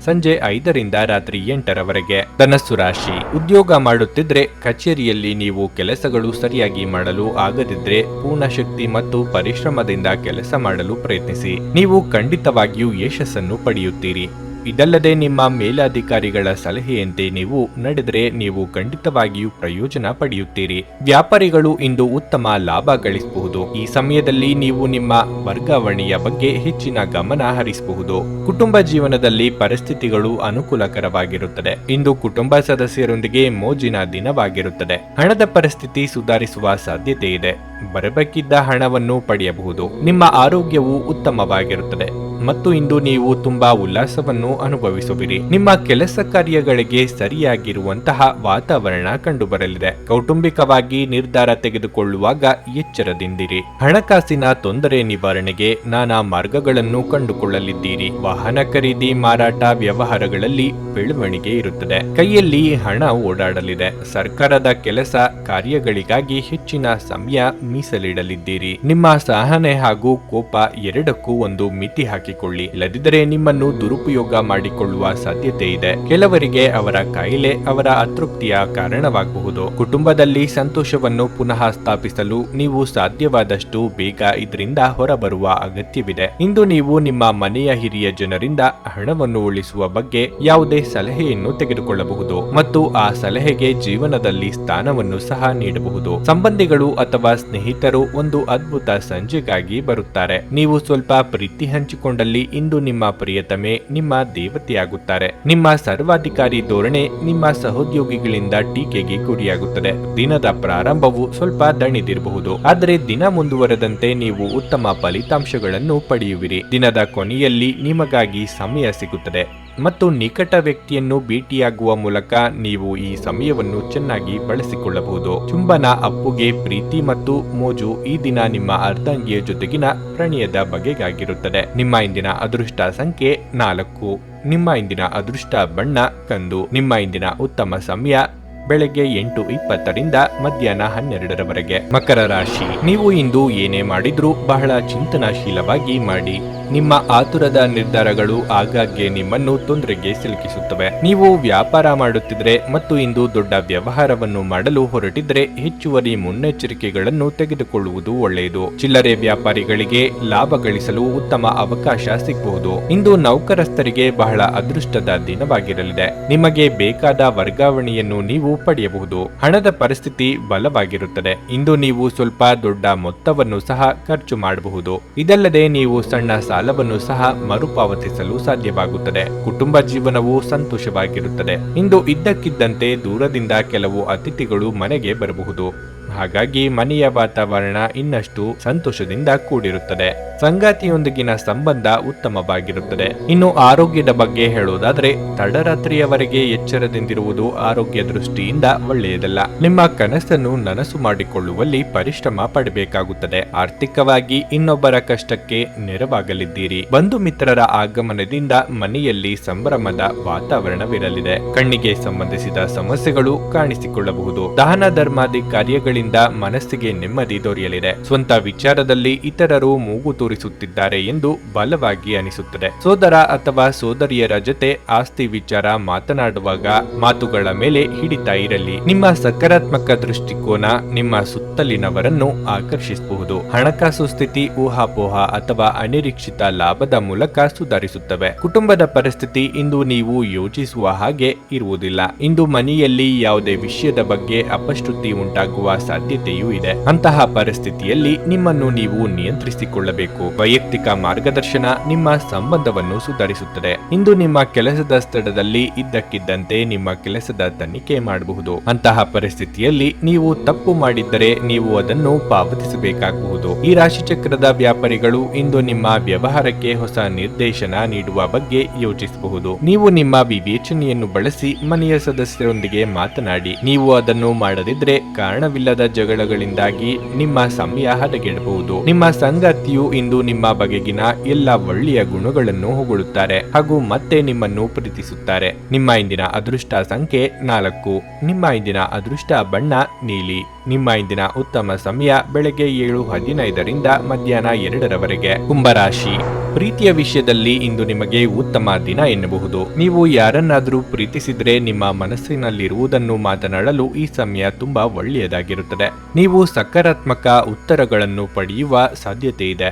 A: ಸಂಜೆ 5 ರಿಂದ ರಾತ್ರಿ 8 ಧನಸ್ಸು ರಾಶಿ. ಉದ್ಯೋಗ ಮಾಡುತ್ತಿದ್ರೆ ಕಚೇರಿಯಲ್ಲಿ ನೀವು ಕೆಲಸಗಳು ಸರಿಯಾಗಿ ಮಾಡಲು ಆಗದಿದ್ರೆ ಪೂರ್ಣ ಶಕ್ತಿ ಮತ್ತು ಪರಿಶ್ರಮದಿಂದ ಕೆಲಸ ಮಾಡಲು ಪ್ರಯತ್ನಿಸಿ. ನೀವು ಖಂಡಿತವಾಗಿಯೂ ಯಶಸ್ಸನ್ನು ಪಡೆಯುತ್ತೀರಿ. ಇದಲ್ಲದೆ ನಿಮ್ಮ ಮೇಲಧಿಕಾರಿಗಳ ಸಲಹೆಯಂತೆ ನೀವು ನಡೆದರೆ ನೀವು ಖಂಡಿತವಾಗಿಯೂ ಪ್ರಯೋಜನ ಪಡೆಯುತ್ತೀರಿ. ವ್ಯಾಪಾರಿಗಳು ಇಂದು ಉತ್ತಮ ಲಾಭ ಗಳಿಸಬಹುದು. ಈ ಸಮಯದಲ್ಲಿ ನೀವು ನಿಮ್ಮ ವರ್ಗಾವಣೆಯ ಬಗ್ಗೆ ಹೆಚ್ಚಿನ ಗಮನ ಹರಿಸಬಹುದು. ಕುಟುಂಬ ಜೀವನದಲ್ಲಿ ಪರಿಸ್ಥಿತಿಗಳು ಅನುಕೂಲಕರವಾಗಿರುತ್ತದೆ. ಇಂದು ಕುಟುಂಬ ಸದಸ್ಯರೊಂದಿಗೆ ಮೋಜಿನ ದಿನವಾಗಿರುತ್ತದೆ. ಹಣದ ಪರಿಸ್ಥಿತಿ ಸುಧಾರಿಸುವ ಸಾಧ್ಯತೆ ಇದೆ. ಬರಬೇಕಿದ್ದ ಹಣವನ್ನು ಪಡೆಯಬಹುದು. ನಿಮ್ಮ ಆರೋಗ್ಯವು ಉತ್ತಮವಾಗಿರುತ್ತದೆ ಮತ್ತು ಇಂದು ನೀವು ತುಂಬಾ ಉಲ್ಲಾಸವನ್ನು ಅನುಭವಿಸುವಿರಿ. ನಿಮ್ಮ ಕೆಲಸ ಕಾರ್ಯಗಳಿಗೆ ಸರಿಯಾಗಿರುವಂತಹ ವಾತಾವರಣ ಕಂಡುಬರಲಿದೆ. ಕೌಟುಂಬಿಕವಾಗಿ ನಿರ್ಧಾರ ತೆಗೆದುಕೊಳ್ಳುವಾಗ ಎಚ್ಚರದಿಂದಿರಿ. ಹಣಕಾಸಿನ ತೊಂದರೆ ನಿವಾರಣೆಗೆ ನಾನಾ ಮಾರ್ಗಗಳನ್ನು ಕಂಡುಕೊಳ್ಳಲಿದ್ದೀರಿ. ವಾಹನ ಖರೀದಿ, ಮಾರಾಟ, ವ್ಯವಹಾರಗಳಲ್ಲಿ ಬೆಳವಣಿಗೆ ಇರುತ್ತದೆ. ಕೈಯಲ್ಲಿ ಹಣ ಓಡಾಡಲಿದೆ. ಸರ್ಕಾರದ ಕೆಲಸ ಕಾರ್ಯಗಳಿಗಾಗಿ ಹೆಚ್ಚಿನ ಸಮಯ ಮೀಸಲಿಡಲಿದ್ದೀರಿ. ನಿಮ್ಮ ಸಹನೆ ಹಾಗೂ ಕೋಪ ಎರಡಕ್ಕೂ ಒಂದು ಮಿತಿ ಹಾಕಿಕೊಳ್ಳಿ. ಇಲ್ಲದಿದ್ದರೆ ನಿಮ್ಮನ್ನು ದುರುಪಯೋಗ ಮಾಡಿಕೊಳ್ಳುವ ಸಾಧ್ಯತೆ ಇದೆ. ಕೆಲವರಿಗೆ ಅವರ ಕಾಯಿಲೆ ಅವರ ಅತೃಪ್ತಿಯ ಕಾರಣವಾಗಬಹುದು. ಕುಟುಂಬದಲ್ಲಿ ಸಂತೋಷವನ್ನು ಪುನಃ ಸ್ಥಾಪಿಸಲು ನೀವು ಸಾಧ್ಯವಾದಷ್ಟು ಬೇಗ ಇದರಿಂದ ಹೊರಬರುವ ಅಗತ್ಯವಿದೆ. ಇಂದು ನೀವು ನಿಮ್ಮ ಮನೆಯ ಹಿರಿಯ ಜನರಿಂದ ಹಣವನ್ನು ಉಳಿಸುವ ಬಗ್ಗೆ ಯಾವುದೇ ಸಲಹೆಯನ್ನು ತೆಗೆದುಕೊಳ್ಳಬಹುದು ಮತ್ತು ಆ ಸಲಹೆಗೆ ಜೀವನದಲ್ಲಿ ಸ್ಥಾನವನ್ನು ಸಹ ನೀಡಬಹುದು. ಸಂಬಂಧಿಗಳು ಅಥವಾ ಸ್ನೇಹಿತರು ಒಂದು ಅದ್ಭುತ ಸಂಜೆಗಾಗಿ ಬರುತ್ತಾರೆ. ನೀವು ಸ್ವಲ್ಪ ಪ್ರೀತಿ ಹಂಚಿಕೊಂಡಲ್ಲಿ ಇಂದು ನಿಮ್ಮ ಪ್ರಿಯತಮೆ ನಿಮ್ಮ ದೇವತೆಯಾಗುತ್ತಾರೆ. ನಿಮ್ಮ ಸರ್ವಾಧಿಕಾರಿ ಧೋರಣೆ ನಿಮ್ಮ ಸಹೋದ್ಯೋಗಿಗಳಿಂದ ಟೀಕೆಗೆ ಗುರಿಯಾಗುತ್ತದೆ. ದಿನದ ಪ್ರಾರಂಭವು ಸ್ವಲ್ಪ ದಣಿದಿರಬಹುದು, ಆದರೆ ದಿನ ಮುಂದುವರೆದಂತೆ ನೀವು ಉತ್ತಮ ಫಲಿತಾಂಶಗಳನ್ನು ಪಡೆಯುವಿರಿ. ದಿನದ ಕೊನೆಯಲ್ಲಿ ನಿಮಗಾಗಿ ಸಮಯ ಸಿಗುತ್ತದೆ ಮತ್ತು ನಿಕಟ ವ್ಯಕ್ತಿಯನ್ನು ಭೇಟಿಯಾಗುವ ಮೂಲಕ ನೀವು ಈ ಸಮಯವನ್ನು ಚೆನ್ನಾಗಿ ಬಳಸಿಕೊಳ್ಳಬಹುದು. ಚುಂಬನ, ಅಪ್ಪುಗೆ, ಪ್ರೀತಿ ಮತ್ತು ಮೋಜು ಈ ದಿನ ನಿಮ್ಮ ಅರ್ಧಾಂಗಿಯ ಜೊತೆಗಿನ ಪ್ರಣಯದ ಬಗೆಗಾಗಿರುತ್ತದೆ. ನಿಮ್ಮ ಇಂದಿನ ಅದೃಷ್ಟ ಸಂಖ್ಯೆ 4. ನಿಮ್ಮ ಇಂದಿನ ಅದೃಷ್ಟ ಬಣ್ಣ ಕಂದು. ನಿಮ್ಮ ಇಂದಿನ ಉತ್ತಮ ಸಮಯ ಬೆಳಗ್ಗೆ 8:20ರಿಂದ ಮಧ್ಯಾಹ್ನ 12ರವರೆಗೆ. ಮಕರ ರಾಶಿ. ನೀವು ಇಂದು ಏನೇ ಮಾಡಿದ್ರೂ ಬಹಳ ಚಿಂತನಾಶೀಲವಾಗಿ ಮಾಡಿ. ನಿಮ್ಮ ಆತುರದ ನಿರ್ಧಾರಗಳು ಆಗಾಗ್ಗೆ ನಿಮ್ಮನ್ನು ತೊಂದರೆಗೆ ಸಿಲುಕಿಸುತ್ತವೆ. ನೀವು ವ್ಯಾಪಾರ ಮಾಡುತ್ತಿದ್ರೆ ಮತ್ತು ಇಂದು ದೊಡ್ಡ ವ್ಯವಹಾರವನ್ನು ಮಾಡಲು ಹೊರಟಿದ್ರೆ ಹೆಚ್ಚುವರಿ ಮುನ್ನೆಚ್ಚರಿಕೆಗಳನ್ನು ತೆಗೆದುಕೊಳ್ಳುವುದು ಒಳ್ಳೆಯದು. ಚಿಲ್ಲರೆ ವ್ಯಾಪಾರಿಗಳಿಗೆ ಲಾಭ ಗಳಿಸಲು ಉತ್ತಮ ಅವಕಾಶ ಸಿಗಬಹುದು. ಇಂದು ನೌಕರಸ್ಥರಿಗೆ ಬಹಳ ಅದೃಷ್ಟದ ದಿನವಾಗಿರಲಿದೆ. ನಿಮಗೆ ಬೇಕಾದ ವರ್ಗಾವಣೆಯನ್ನು ನೀವು ಪಡೆಯಬಹುದು. ಹಣದ ಪರಿಸ್ಥಿತಿ ಬಲವಾಗಿರುತ್ತದೆ. ಇಂದು ನೀವು ಸ್ವಲ್ಪ ದೊಡ್ಡ ಮೊತ್ತವನ್ನು ಸಹ ಖರ್ಚು ಮಾಡಬಹುದು. ಇದಲ್ಲದೆ ನೀವು ಸಣ್ಣ ಸಾಲವನ್ನು ಸಹ ಮರುಪಾವತಿಸಲು ಸಾಧ್ಯವಾಗುತ್ತದೆ. ಕುಟುಂಬ ಜೀವನವು ಸಂತೋಷವಾಗಿರುತ್ತದೆ. ಇಂದು ಇದ್ದಕ್ಕಿದ್ದಂತೆ ದೂರದಿಂದ ಕೆಲವು ಅತಿಥಿಗಳು ಮನೆಗೆ ಬರಬಹುದು. ಹಾಗಾಗಿ ಮನೆಯ ವಾತಾವರಣ ಇನ್ನಷ್ಟು ಸಂತೋಷದಿಂದ ಕೂಡಿರುತ್ತದೆ. ಸಂಗಾತಿಯೊಂದಿಗಿನ ಸಂಬಂಧ ಉತ್ತಮವಾಗಿರುತ್ತದೆ. ಇನ್ನು ಆರೋಗ್ಯದ ಬಗ್ಗೆ ಹೇಳುವುದಾದ್ರೆ ತಡರಾತ್ರಿಯವರೆಗೆ ಎಚ್ಚರದಿಂದಿರುವುದು ಆರೋಗ್ಯ ದೃಷ್ಟಿಯಿಂದ ಒಳ್ಳೆಯದಲ್ಲ. ನಿಮ್ಮ ಕನಸನ್ನು ನನಸು ಮಾಡಿಕೊಳ್ಳುವಲ್ಲಿ ಪರಿಶ್ರಮ ಪಡಬೇಕಾಗುತ್ತದೆ. ಆರ್ಥಿಕವಾಗಿ ಇನ್ನೊಬ್ಬರ ಕಷ್ಟಕ್ಕೆ ನೆರವಾಗಲಿದ್ದೀರಿ. ಬಂಧು ಮಿತ್ರರ ಆಗಮನದಿಂದ ಮನೆಯಲ್ಲಿ ಸಂಭ್ರಮದ ವಾತಾವರಣವಿರಲಿದೆ. ಕಣ್ಣಿಗೆ ಸಂಬಂಧಿಸಿದ ಸಮಸ್ಯೆಗಳು ಕಾಣಿಸಿಕೊಳ್ಳಬಹುದು. ದಾನ ಧರ್ಮಾದಿ ಕಾರ್ಯಗಳಿಂದ ಮನಸ್ಸಿಗೆ ನೆಮ್ಮದಿ ದೊರೆಯಲಿದೆ. ಸ್ವಂತ ವಿಚಾರದಲ್ಲಿ ಇತರರು ಮೂಗು ತೋರಿಸುತ್ತಿದ್ದಾರೆ ಎಂದು ಬಲವಾಗಿ ಅನಿಸುತ್ತದೆ. ಸೋದರ ಅಥವಾ ಸೋದರಿಯರ ಜೊತೆ ಆಸ್ತಿ ವಿಚಾರ ಮಾತನಾಡುವಾಗ ಮಾತುಗಳ ಮೇಲೆ ಹಿಡಿತ ಇರಲಿ. ನಿಮ್ಮ ಸಕಾರಾತ್ಮಕ ದೃಷ್ಟಿಕೋನ ನಿಮ್ಮ ಸುತ್ತಲಿನವರನ್ನು ಆಕರ್ಷಿಸಬಹುದು. ಹಣಕಾಸು ಸ್ಥಿತಿ ಊಹಾಪೋಹ ಅಥವಾ ಅನಿರೀಕ್ಷಿತ ಲಾಭದ ಮೂಲಕ ಸುಧಾರಿಸುತ್ತವೆ. ಕುಟುಂಬದ ಪರಿಸ್ಥಿತಿ ಇಂದು ನೀವು ಯೋಚಿಸುವ ಹಾಗೆ ಇರುವುದಿಲ್ಲ. ಇಂದು ಮನೆಯಲ್ಲಿ ಯಾವುದೇ ವಿಷಯದ ಬಗ್ಗೆ ಅಪಶ್ರುತಿ ಉಂಟಾಗುವ ಸಾಧ್ಯತೆಯೂ ಇದೆ. ಅಂತಹ ಪರಿಸ್ಥಿತಿಯಲ್ಲಿ ನಿಮ್ಮನ್ನು ನೀವು ನಿಯಂತ್ರಿಸಿಕೊಳ್ಳಬೇಕು. ವೈಯಕ್ತಿಕ ಮಾರ್ಗದರ್ಶನ ನಿಮ್ಮ ಸಂಬಂಧವನ್ನು ಸುಧಾರಿಸುತ್ತದೆ. ಇಂದು ನಿಮ್ಮ ಕೆಲಸದ ಸ್ಥಳದಲ್ಲಿ ಇದ್ದಕ್ಕಿದ್ದಂತೆ ನಿಮ್ಮ ಕೆಲಸದ ತನಿಖೆ ಮಾಡಬಹುದು. ಅಂತಹ ಪರಿಸ್ಥಿತಿಯಲ್ಲಿ ನೀವು ತಪ್ಪು ಮಾಡಿದ್ದರೆ ನೀವು ಅದನ್ನು ಪಾವತಿಸಬೇಕಾಗಬಹುದು. ಈ ರಾಶಿಚಕ್ರದ ವ್ಯಾಪಾರಿಗಳು ಇಂದು ನಿಮ್ಮ ವ್ಯವಹಾರಕ್ಕೆ ಹೊಸ ನಿರ್ದೇಶನ ನೀಡುವ ಬಗ್ಗೆ ಯೋಚಿಸಬಹುದು. ನೀವು ನಿಮ್ಮ ವಿವೇಚನೆಯನ್ನು ಬಳಸಿ ಮನೆಯ ಸದಸ್ಯರೊಂದಿಗೆ ಮಾತನಾಡಿ. ನೀವು ಅದನ್ನು ಮಾಡದಿದ್ರೆ ಕಾರಣವಿಲ್ಲದ ಜಗಳಗಳಿಂದಾಗಿ ನಿಮ್ಮ ಸಮಯ ಹದಗೆಡಬಹುದು. ನಿಮ್ಮ ಸಂಗಾತಿಯು ಇಂದು ನಿಮ್ಮ ಬಗೆಗಿನ ಎಲ್ಲ ಒಳ್ಳೆಯ ಗುಣಗಳನ್ನು ಹೊಗಳುತ್ತಾರೆ ಹಾಗೂ ಮತ್ತೆ ನಿಮ್ಮನ್ನು ಪ್ರೀತಿಸುತ್ತಾರೆ. ನಿಮ್ಮ ಇಂದಿನ ಅದೃಷ್ಟ ಸಂಖ್ಯೆ 4. ನಿಮ್ಮ ಇಂದಿನ ಅದೃಷ್ಟ ಬಣ್ಣ ನೀಲಿ. ನಿಮ್ಮ ಇಂದಿನ ಉತ್ತಮ ಸಮಯ ಬೆಳಗ್ಗೆ 7:15ರಿಂದ ಮಧ್ಯಾಹ್ನ 2ರವರೆಗೆ. ಕುಂಭರಾಶಿ. ಪ್ರೀತಿಯ ವಿಷಯದಲ್ಲಿ ಇಂದು ನಿಮಗೆ ಉತ್ತಮ ದಿನ ಎನ್ನಬಹುದು. ನೀವು ಯಾರನ್ನಾದರೂ ಪ್ರೀತಿಸಿದ್ರೆ ನಿಮ್ಮ ಮನಸ್ಸಿನಲ್ಲಿರುವುದನ್ನು ಮಾತನಾಡಲು ಈ ಸಮಯ ತುಂಬಾ ಒಳ್ಳೆಯದಾಗಿರುತ್ತದೆ. ನೀವು ಸಕಾರಾತ್ಮಕ ಉತ್ತರಗಳನ್ನು ಪಡೆಯುವ ಸಾಧ್ಯತೆ ಇದೆ.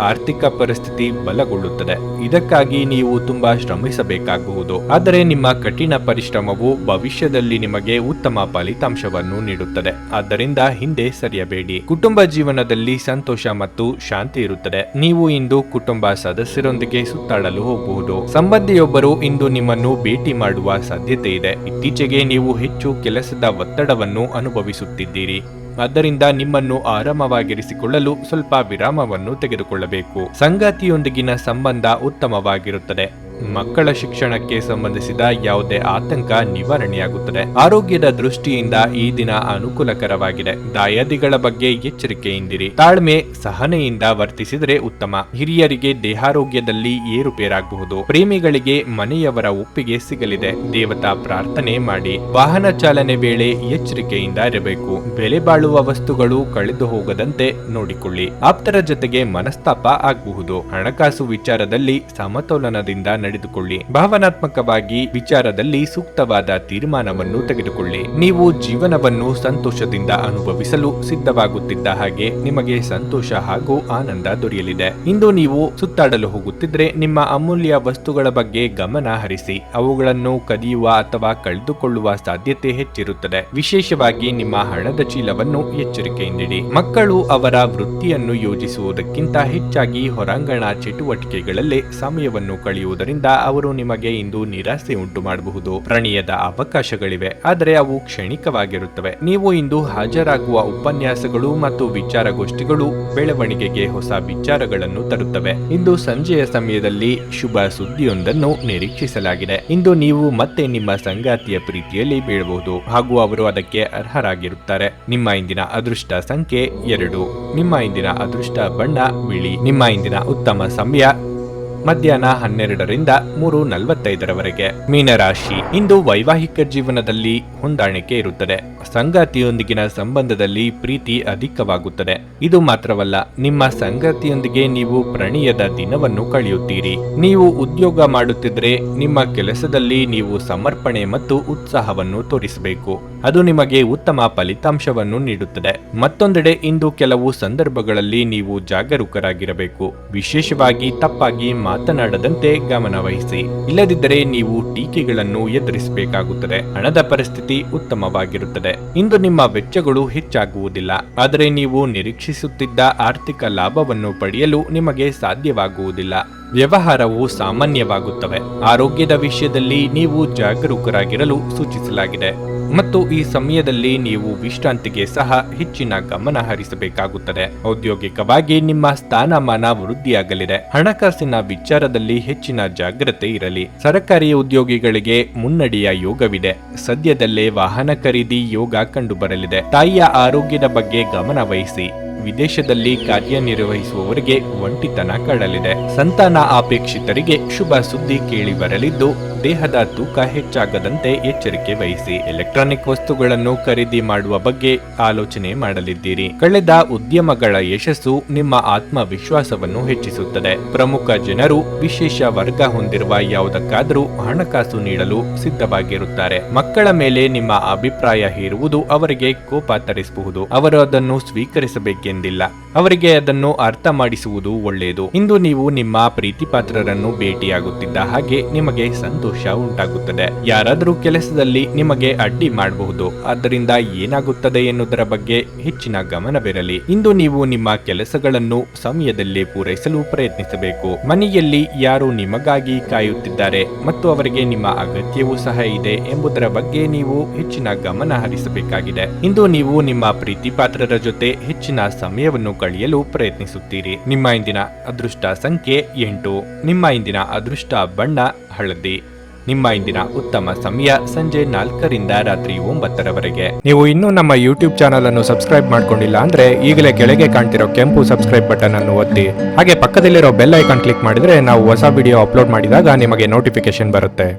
A: ಆರ್ಥಿಕ ಪರಿಸ್ಥಿತಿ ಬಲಗೊಳ್ಳುತ್ತದೆ. ಇದಕ್ಕಾಗಿ ನೀವು ತುಂಬಾ ಶ್ರಮಿಸಬೇಕಾಗುವುದು. ಆದರೆ ನಿಮ್ಮ ಕಠಿಣ ಪರಿಶ್ರಮವು ಭವಿಷ್ಯದಲ್ಲಿ ನಿಮಗೆ ಉತ್ತಮ ಫಲಿತಾಂಶವನ್ನು ನೀಡುತ್ತದೆ. ಆದ್ದರಿಂದ ಹಿಂದೆ ಸರಿಯಬೇಡಿ. ಕುಟುಂಬ ಜೀವನದಲ್ಲಿ ಸಂತೋಷ ಮತ್ತು ಶಾಂತಿ ಇರುತ್ತದೆ. ನೀವು ಇಂದು ಕುಟುಂಬ ಸದಸ್ಯರೊಂದಿಗೆ ಸುತ್ತಾಡಲು ಹೋಗಬಹುದು. ಸಂಬಂಧಿಯೊಬ್ಬರು ಇಂದು ನಿಮ್ಮನ್ನು ಭೇಟಿ ಮಾಡುವ ಸಾಧ್ಯತೆ ಇದೆ. ಇತ್ತೀಚೆಗೆ ನೀವು ಹೆಚ್ಚು ಕೆಲಸದ ಒತ್ತಡವನ್ನು ಅನುಭವಿಸುತ್ತಿದ್ದೀರಿ. ಆದ್ದರಿಂದ ನಿಮ್ಮನ್ನು ಆರಾಮವಾಗಿರಿಸಿಕೊಳ್ಳಲು ಸ್ವಲ್ಪ ವಿರಾಮವನ್ನು ತೆಗೆದುಕೊಳ್ಳಬೇಕು. ಸಂಗಾತಿಯೊಂದಿಗಿನ ಸಂಬಂಧ ಉತ್ತಮವಾಗಿರುತ್ತದೆ. ಮಕ್ಕಳ ಶಿಕ್ಷಣಕ್ಕೆ ಸಂಬಂಧಿಸಿದ ಯಾವುದೇ ಆತಂಕ ನಿವಾರಣೆಯಾಗುತ್ತದೆ. ಆರೋಗ್ಯದ ದೃಷ್ಟಿಯಿಂದ ಈ ದಿನ ಅನುಕೂಲಕರವಾಗಿದೆ. ದಾಯಾದಿಗಳ ಬಗ್ಗೆ ಎಚ್ಚರಿಕೆಯಿಂದಿರಿ. ತಾಳ್ಮೆ ಸಹನೆಯಿಂದ ವರ್ತಿಸಿದರೆ ಉತ್ತಮ. ಹಿರಿಯರಿಗೆ ದೇಹಾರೋಗ್ಯದಲ್ಲಿ ಏರುಪೇರಾಗಬಹುದು. ಪ್ರೇಮಿಗಳಿಗೆ ಮನೆಯವರ ಒಪ್ಪಿಗೆ ಸಿಗಲಿದೆ. ದೇವತಾ ಪ್ರಾರ್ಥನೆ ಮಾಡಿ. ವಾಹನ ಚಾಲನೆ ವೇಳೆ ಎಚ್ಚರಿಕೆಯಿಂದ ಇರಬೇಕು. ಬೆಲೆ ಬಾಳುವ ವಸ್ತುಗಳು ಕಳೆದು ಹೋಗದಂತೆ ನೋಡಿಕೊಳ್ಳಿ. ಆಪ್ತರ ಜೊತೆಗೆ ಮನಸ್ತಾಪ ಆಗಬಹುದು. ಹಣಕಾಸು ವಿಚಾರದಲ್ಲಿ ಸಮತೋಲನದಿಂದ ನಡೆದುಕೊಳ್ಳಿ. ಭಾವನಾತ್ಮಕವಾಗಿ ವಿಚಾರದಲ್ಲಿ ಸೂಕ್ತವಾದ ತೀರ್ಮಾನವನ್ನು ತೆಗೆದುಕೊಳ್ಳಿ. ನೀವು ಜೀವನವನ್ನು ಸಂತೋಷದಿಂದ ಅನುಭವಿಸಲು ಸಿದ್ಧವಾಗುತ್ತಿದ್ದ ಹಾಗೆ ನಿಮಗೆ ಸಂತೋಷ ಹಾಗೂ ಆನಂದ ದೊರೆಯಲಿದೆ. ಇಂದು ನೀವು ಸುತ್ತಾಡಲು ಹೋಗುತ್ತಿದ್ರೆ ನಿಮ್ಮ ಅಮೂಲ್ಯ ವಸ್ತುಗಳ ಬಗ್ಗೆ ಗಮನ ಹರಿಸಿ. ಅವುಗಳನ್ನು ಕದಿಯುವ ಅಥವಾ ಕಳೆದುಕೊಳ್ಳುವ ಸಾಧ್ಯತೆ ಹೆಚ್ಚಿರುತ್ತದೆ. ವಿಶೇಷವಾಗಿ ನಿಮ್ಮ ಹಣದ ಚೀಲವನ್ನು ಎಚ್ಚರಿಕೆಯಿಂದಿಡಿ. ಮಕ್ಕಳು ಅವರ ವೃತ್ತಿಯನ್ನು ಯೋಜಿಸುವುದಕ್ಕಿಂತ ಹೆಚ್ಚಾಗಿ ಹೊರಾಂಗಣ ಚಟುವಟಿಕೆಗಳಲ್ಲೇ ಸಮಯವನ್ನು ಕಳೆಯುವುದರಿಂದ ಅವರು ನಿಮಗೆ ಇಂದು ನಿರಾಸೆ ಉಂಟು ಮಾಡಬಹುದು. ಪ್ರಣಯದ ಅವಕಾಶಗಳಿವೆ, ಆದರೆ ಅವು ಕ್ಷಣಿಕವಾಗಿರುತ್ತವೆ. ನೀವು ಇಂದು ಹಾಜರಾಗುವ ಉಪನ್ಯಾಸಗಳು ಮತ್ತು ವಿಚಾರಗೋಷ್ಠಿಗಳು ಬೆಳವಣಿಗೆಗೆ ಹೊಸ ವಿಚಾರಗಳನ್ನು ತರುತ್ತವೆ. ಇಂದು ಸಂಜೆಯ ಸಮಯದಲ್ಲಿ ಶುಭ ಸುದ್ದಿಯೊಂದನ್ನು ನಿರೀಕ್ಷಿಸಲಾಗಿದೆ. ಇಂದು ನೀವು ಮತ್ತೆ ನಿಮ್ಮ ಸಂಗಾತಿಯ ಪ್ರೀತಿಯಲ್ಲಿ ಬೀಳಬಹುದು ಹಾಗೂ ಅವರು ಅದಕ್ಕೆ ಅರ್ಹರಾಗಿರುತ್ತಾರೆ. ನಿಮ್ಮ ಇಂದಿನ ಅದೃಷ್ಟ ಸಂಖ್ಯೆ 2. ನಿಮ್ಮ ಇಂದಿನ ಅದೃಷ್ಟ ಬಣ್ಣ ಬಿಳಿ. ನಿಮ್ಮ ಇಂದಿನ ಉತ್ತಮ ಸಮಯ ಮಧ್ಯಾಹ್ನ 12ರಿಂದ 3:45ರವರೆಗೆ. ಮೀನರಾಶಿ, ಇಂದು ವೈವಾಹಿಕ ಜೀವನದಲ್ಲಿ ಹೊಂದಾಣಿಕೆ ಇರುತ್ತದೆ. ಸಂಗಾತಿಯೊಂದಿಗಿನ ಸಂಬಂಧದಲ್ಲಿ ಪ್ರೀತಿ ಅಧಿಕವಾಗುತ್ತದೆ. ಇದು ಮಾತ್ರವಲ್ಲ, ನಿಮ್ಮ ಸಂಗಾತಿಯೊಂದಿಗೆ ನೀವು ಪ್ರಣಯದ ದಿನವನ್ನು ಕಳೆಯುತ್ತೀರಿ. ನೀವು ಉದ್ಯೋಗ ಮಾಡುತ್ತಿದ್ರೆ ನಿಮ್ಮ ಕೆಲಸದಲ್ಲಿ ನೀವು ಸಮರ್ಪಣೆ ಮತ್ತು ಉತ್ಸಾಹವನ್ನು ತೋರಿಸಬೇಕು. ಅದು ನಿಮಗೆ ಉತ್ತಮ ಫಲಿತಾಂಶವನ್ನು ನೀಡುತ್ತದೆ. ಮತ್ತೊಂದೆಡೆ ಇಂದು ಕೆಲವು ಸಂದರ್ಭಗಳಲ್ಲಿ ನೀವು ಜಾಗರೂಕರಾಗಿರಬೇಕು. ವಿಶೇಷವಾಗಿ ತಪ್ಪಾಗಿ ಮಾತನಾಡದಂತೆ ಗಮನ ವಹಿಸಿ. ಇಲ್ಲದಿದ್ದರೆ ನೀವು ಟೀಕೆಗಳನ್ನು ಎದುರಿಸಬೇಕಾಗುತ್ತದೆ. ಹಣದ ಪರಿಸ್ಥಿತಿ ಉತ್ತಮವಾಗಿರುತ್ತದೆ. ಇಂದು ನಿಮ್ಮ ವೆಚ್ಚಗಳು ಹೆಚ್ಚಾಗುವುದಿಲ್ಲ, ಆದರೆ ನೀವು ನಿರೀಕ್ಷಿಸುತ್ತಿದ್ದ ಆರ್ಥಿಕ ಲಾಭವನ್ನು ಪಡೆಯಲು ನಿಮಗೆ ಸಾಧ್ಯವಾಗುವುದಿಲ್ಲ. ವ್ಯವಹಾರವು ಸಾಮಾನ್ಯವಾಗುತ್ತವೆ. ಆರೋಗ್ಯದ ವಿಷಯದಲ್ಲಿ ನೀವು ಜಾಗರೂಕರಾಗಿರಲು ಸೂಚಿಸಲಾಗಿದೆ ಮತ್ತು ಈ ಸಮಯದಲ್ಲಿ ನೀವು ವಿಶ್ರಾಂತಿಗೆ ಸಹ ಹೆಚ್ಚಿನ ಗಮನ ಹರಿಸಬೇಕಾಗುತ್ತದೆ. ಔದ್ಯೋಗಿಕವಾಗಿ ನಿಮ್ಮ ಸ್ಥಾನಮಾನ ವೃದ್ಧಿಯಾಗಲಿದೆ. ಹಣಕಾಸಿನ ವಿಚಾರದಲ್ಲಿ ಹೆಚ್ಚಿನ ಜಾಗ್ರತೆ ಇರಲಿ. ಸರ್ಕಾರಿ ಉದ್ಯೋಗಿಗಳಿಗೆ ಮುನ್ನಡೆಯ ಯೋಗವಿದೆ. ಸದ್ಯದಲ್ಲೇ ವಾಹನ ಖರೀದಿ ಯೋಗ ಕಂಡುಬರಲಿದೆ. ತಾಯಿಯ ಆರೋಗ್ಯದ ಬಗ್ಗೆ ಗಮನ ವಹಿಸಿ. ವಿದೇಶದಲ್ಲಿ ಕಾರ್ಯನಿರ್ವಹಿಸುವವರಿಗೆ ಒಂಟಿತನ ಕಾಡಲಿದೆ. ಸಂತಾನ ಅಪೇಕ್ಷಿತರಿಗೆ ಶುಭ ಸುದ್ದಿ ಕೇಳಿ ಬರಲಿದ್ದು, ದೇಹದ ತೂಕ ಹೆಚ್ಚಾಗದಂತೆ ಎಚ್ಚರಿಕೆ ವಹಿಸಿ. ಎಲೆಕ್ಟ್ರಾನಿಕ್ ವಸ್ತುಗಳನ್ನು ಖರೀದಿ ಮಾಡುವ ಬಗ್ಗೆ ಆಲೋಚನೆ ಮಾಡಲಿದ್ದೀರಿ. ಕಳೆದ ಉದ್ಯಮಗಳ ಯಶಸ್ಸು ನಿಮ್ಮ ಆತ್ಮವಿಶ್ವಾಸವನ್ನು ಹೆಚ್ಚಿಸುತ್ತದೆ. ಪ್ರಮುಖ ಜನರು ವಿಶೇಷ ವರ್ಗ ಹೊಂದಿರುವ ಯಾವುದಕ್ಕಾದರೂ ಹಣಕಾಸು ನೀಡಲು ಸಿದ್ಧವಾಗಿರುತ್ತಾರೆ. ಮಕ್ಕಳ ಮೇಲೆ ನಿಮ್ಮ ಅಭಿಪ್ರಾಯ ಹೇರುವುದು ಅವರಿಗೆ ಕೋಪ ತರಿಸಬಹುದು. ಅವರು ಅದನ್ನು ಸ್ವೀಕರಿಸಬೇಕೆಂದಿಲ್ಲ. ಅವರಿಗೆ ಅದನ್ನು ಅರ್ಥ ಮಾಡಿಸುವುದು ಒಳ್ಳೆಯದು. ಇಂದು ನೀವು ನಿಮ್ಮ ಪ್ರೀತಿಪಾತ್ರರನ್ನು ಭೇಟಿಯಾಗುತ್ತಿದ್ದ ಹಾಗೆ ನಿಮಗೆ ಸಂತೋಷ ಉಂಟಾಗುತ್ತದೆ. ಯಾರಾದರೂ ಕೆಲಸದಲ್ಲಿ ನಿಮಗೆ ಅಡ್ಡಿ ಮಾಡಬಹುದು. ಆದ್ದರಿಂದ ಏನಾಗುತ್ತದೆ ಎನ್ನುವುದರ ಬಗ್ಗೆ ಹೆಚ್ಚಿನ ಗಮನವಿರಲಿ. ಇಂದು ನೀವು ನಿಮ್ಮ ಕೆಲಸಗಳನ್ನು ಸಮಯದಲ್ಲಿ ಪೂರೈಸಲು ಪ್ರಯತ್ನಿಸಬೇಕು. ಮನೆಯಲ್ಲಿ ಯಾರು ನಿಮಗಾಗಿ ಕಾಯುತ್ತಿದ್ದಾರೆ ಮತ್ತು ಅವರಿಗೆ ನಿಮ್ಮ ಅಗತ್ಯವೂ ಸಹ ಇದೆ ಎಂಬುದರ ಬಗ್ಗೆ ನೀವು ಹೆಚ್ಚಿನ ಗಮನ ಹರಿಸಬೇಕಾಗಿದೆ. ಇಂದು ನೀವು ನಿಮ್ಮ ಪ್ರೀತಿಪಾತ್ರರ ಜೊತೆ ಹೆಚ್ಚಿನ ಸಮಯವನ್ನು ಕಳೆಯಲು ಪ್ರಯತ್ನಿಸುತ್ತೀರಿ. ನಿಮ್ಮ ಇಂದಿನ ಅದೃಷ್ಟ ಸಂಖ್ಯೆ 8. ನಿಮ್ಮ ಇಂದಿನ ಅದೃಷ್ಟ ಬಣ್ಣ ಹಳದಿ. ನಿಮ್ಮ ಇಂದಿನ ಉತ್ತಮ ಸಮಯ ಸಂಜೆ 4ರಿಂದ ರಾತ್ರಿ 9ರವರೆಗೆ. ನೀವು ಇನ್ನೂ ನಮ್ಮ ಯೂಟ್ಯೂಬ್ ಚಾನಲ್ ಅನ್ನು ಸಬ್ಸ್ಕ್ರೈಬ್ ಮಾಡ್ಕೊಂಡಿಲ್ಲ ಅಂದ್ರೆ ಈಗಲೇ ಕೆಳಗೆ ಕಾಣ್ತಿರೋ ಕೆಂಪು ಸಬ್ಸ್ಕ್ರೈಬ್ ಬಟನ್ ಅನ್ನು ಒತ್ತಿ. ಹಾಗೆ ಪಕ್ಕದಲ್ಲಿರೋ ಬೆಲ್ ಐಕಾನ್ ಕ್ಲಿಕ್ ಮಾಡಿದ್ರೆ ನಾವು ಹೊಸ ವಿಡಿಯೋ ಅಪ್ಲೋಡ್ ಮಾಡಿದಾಗ ನಿಮಗೆ ನೋಟಿಫಿಕೇಶನ್ ಬರುತ್ತೆ.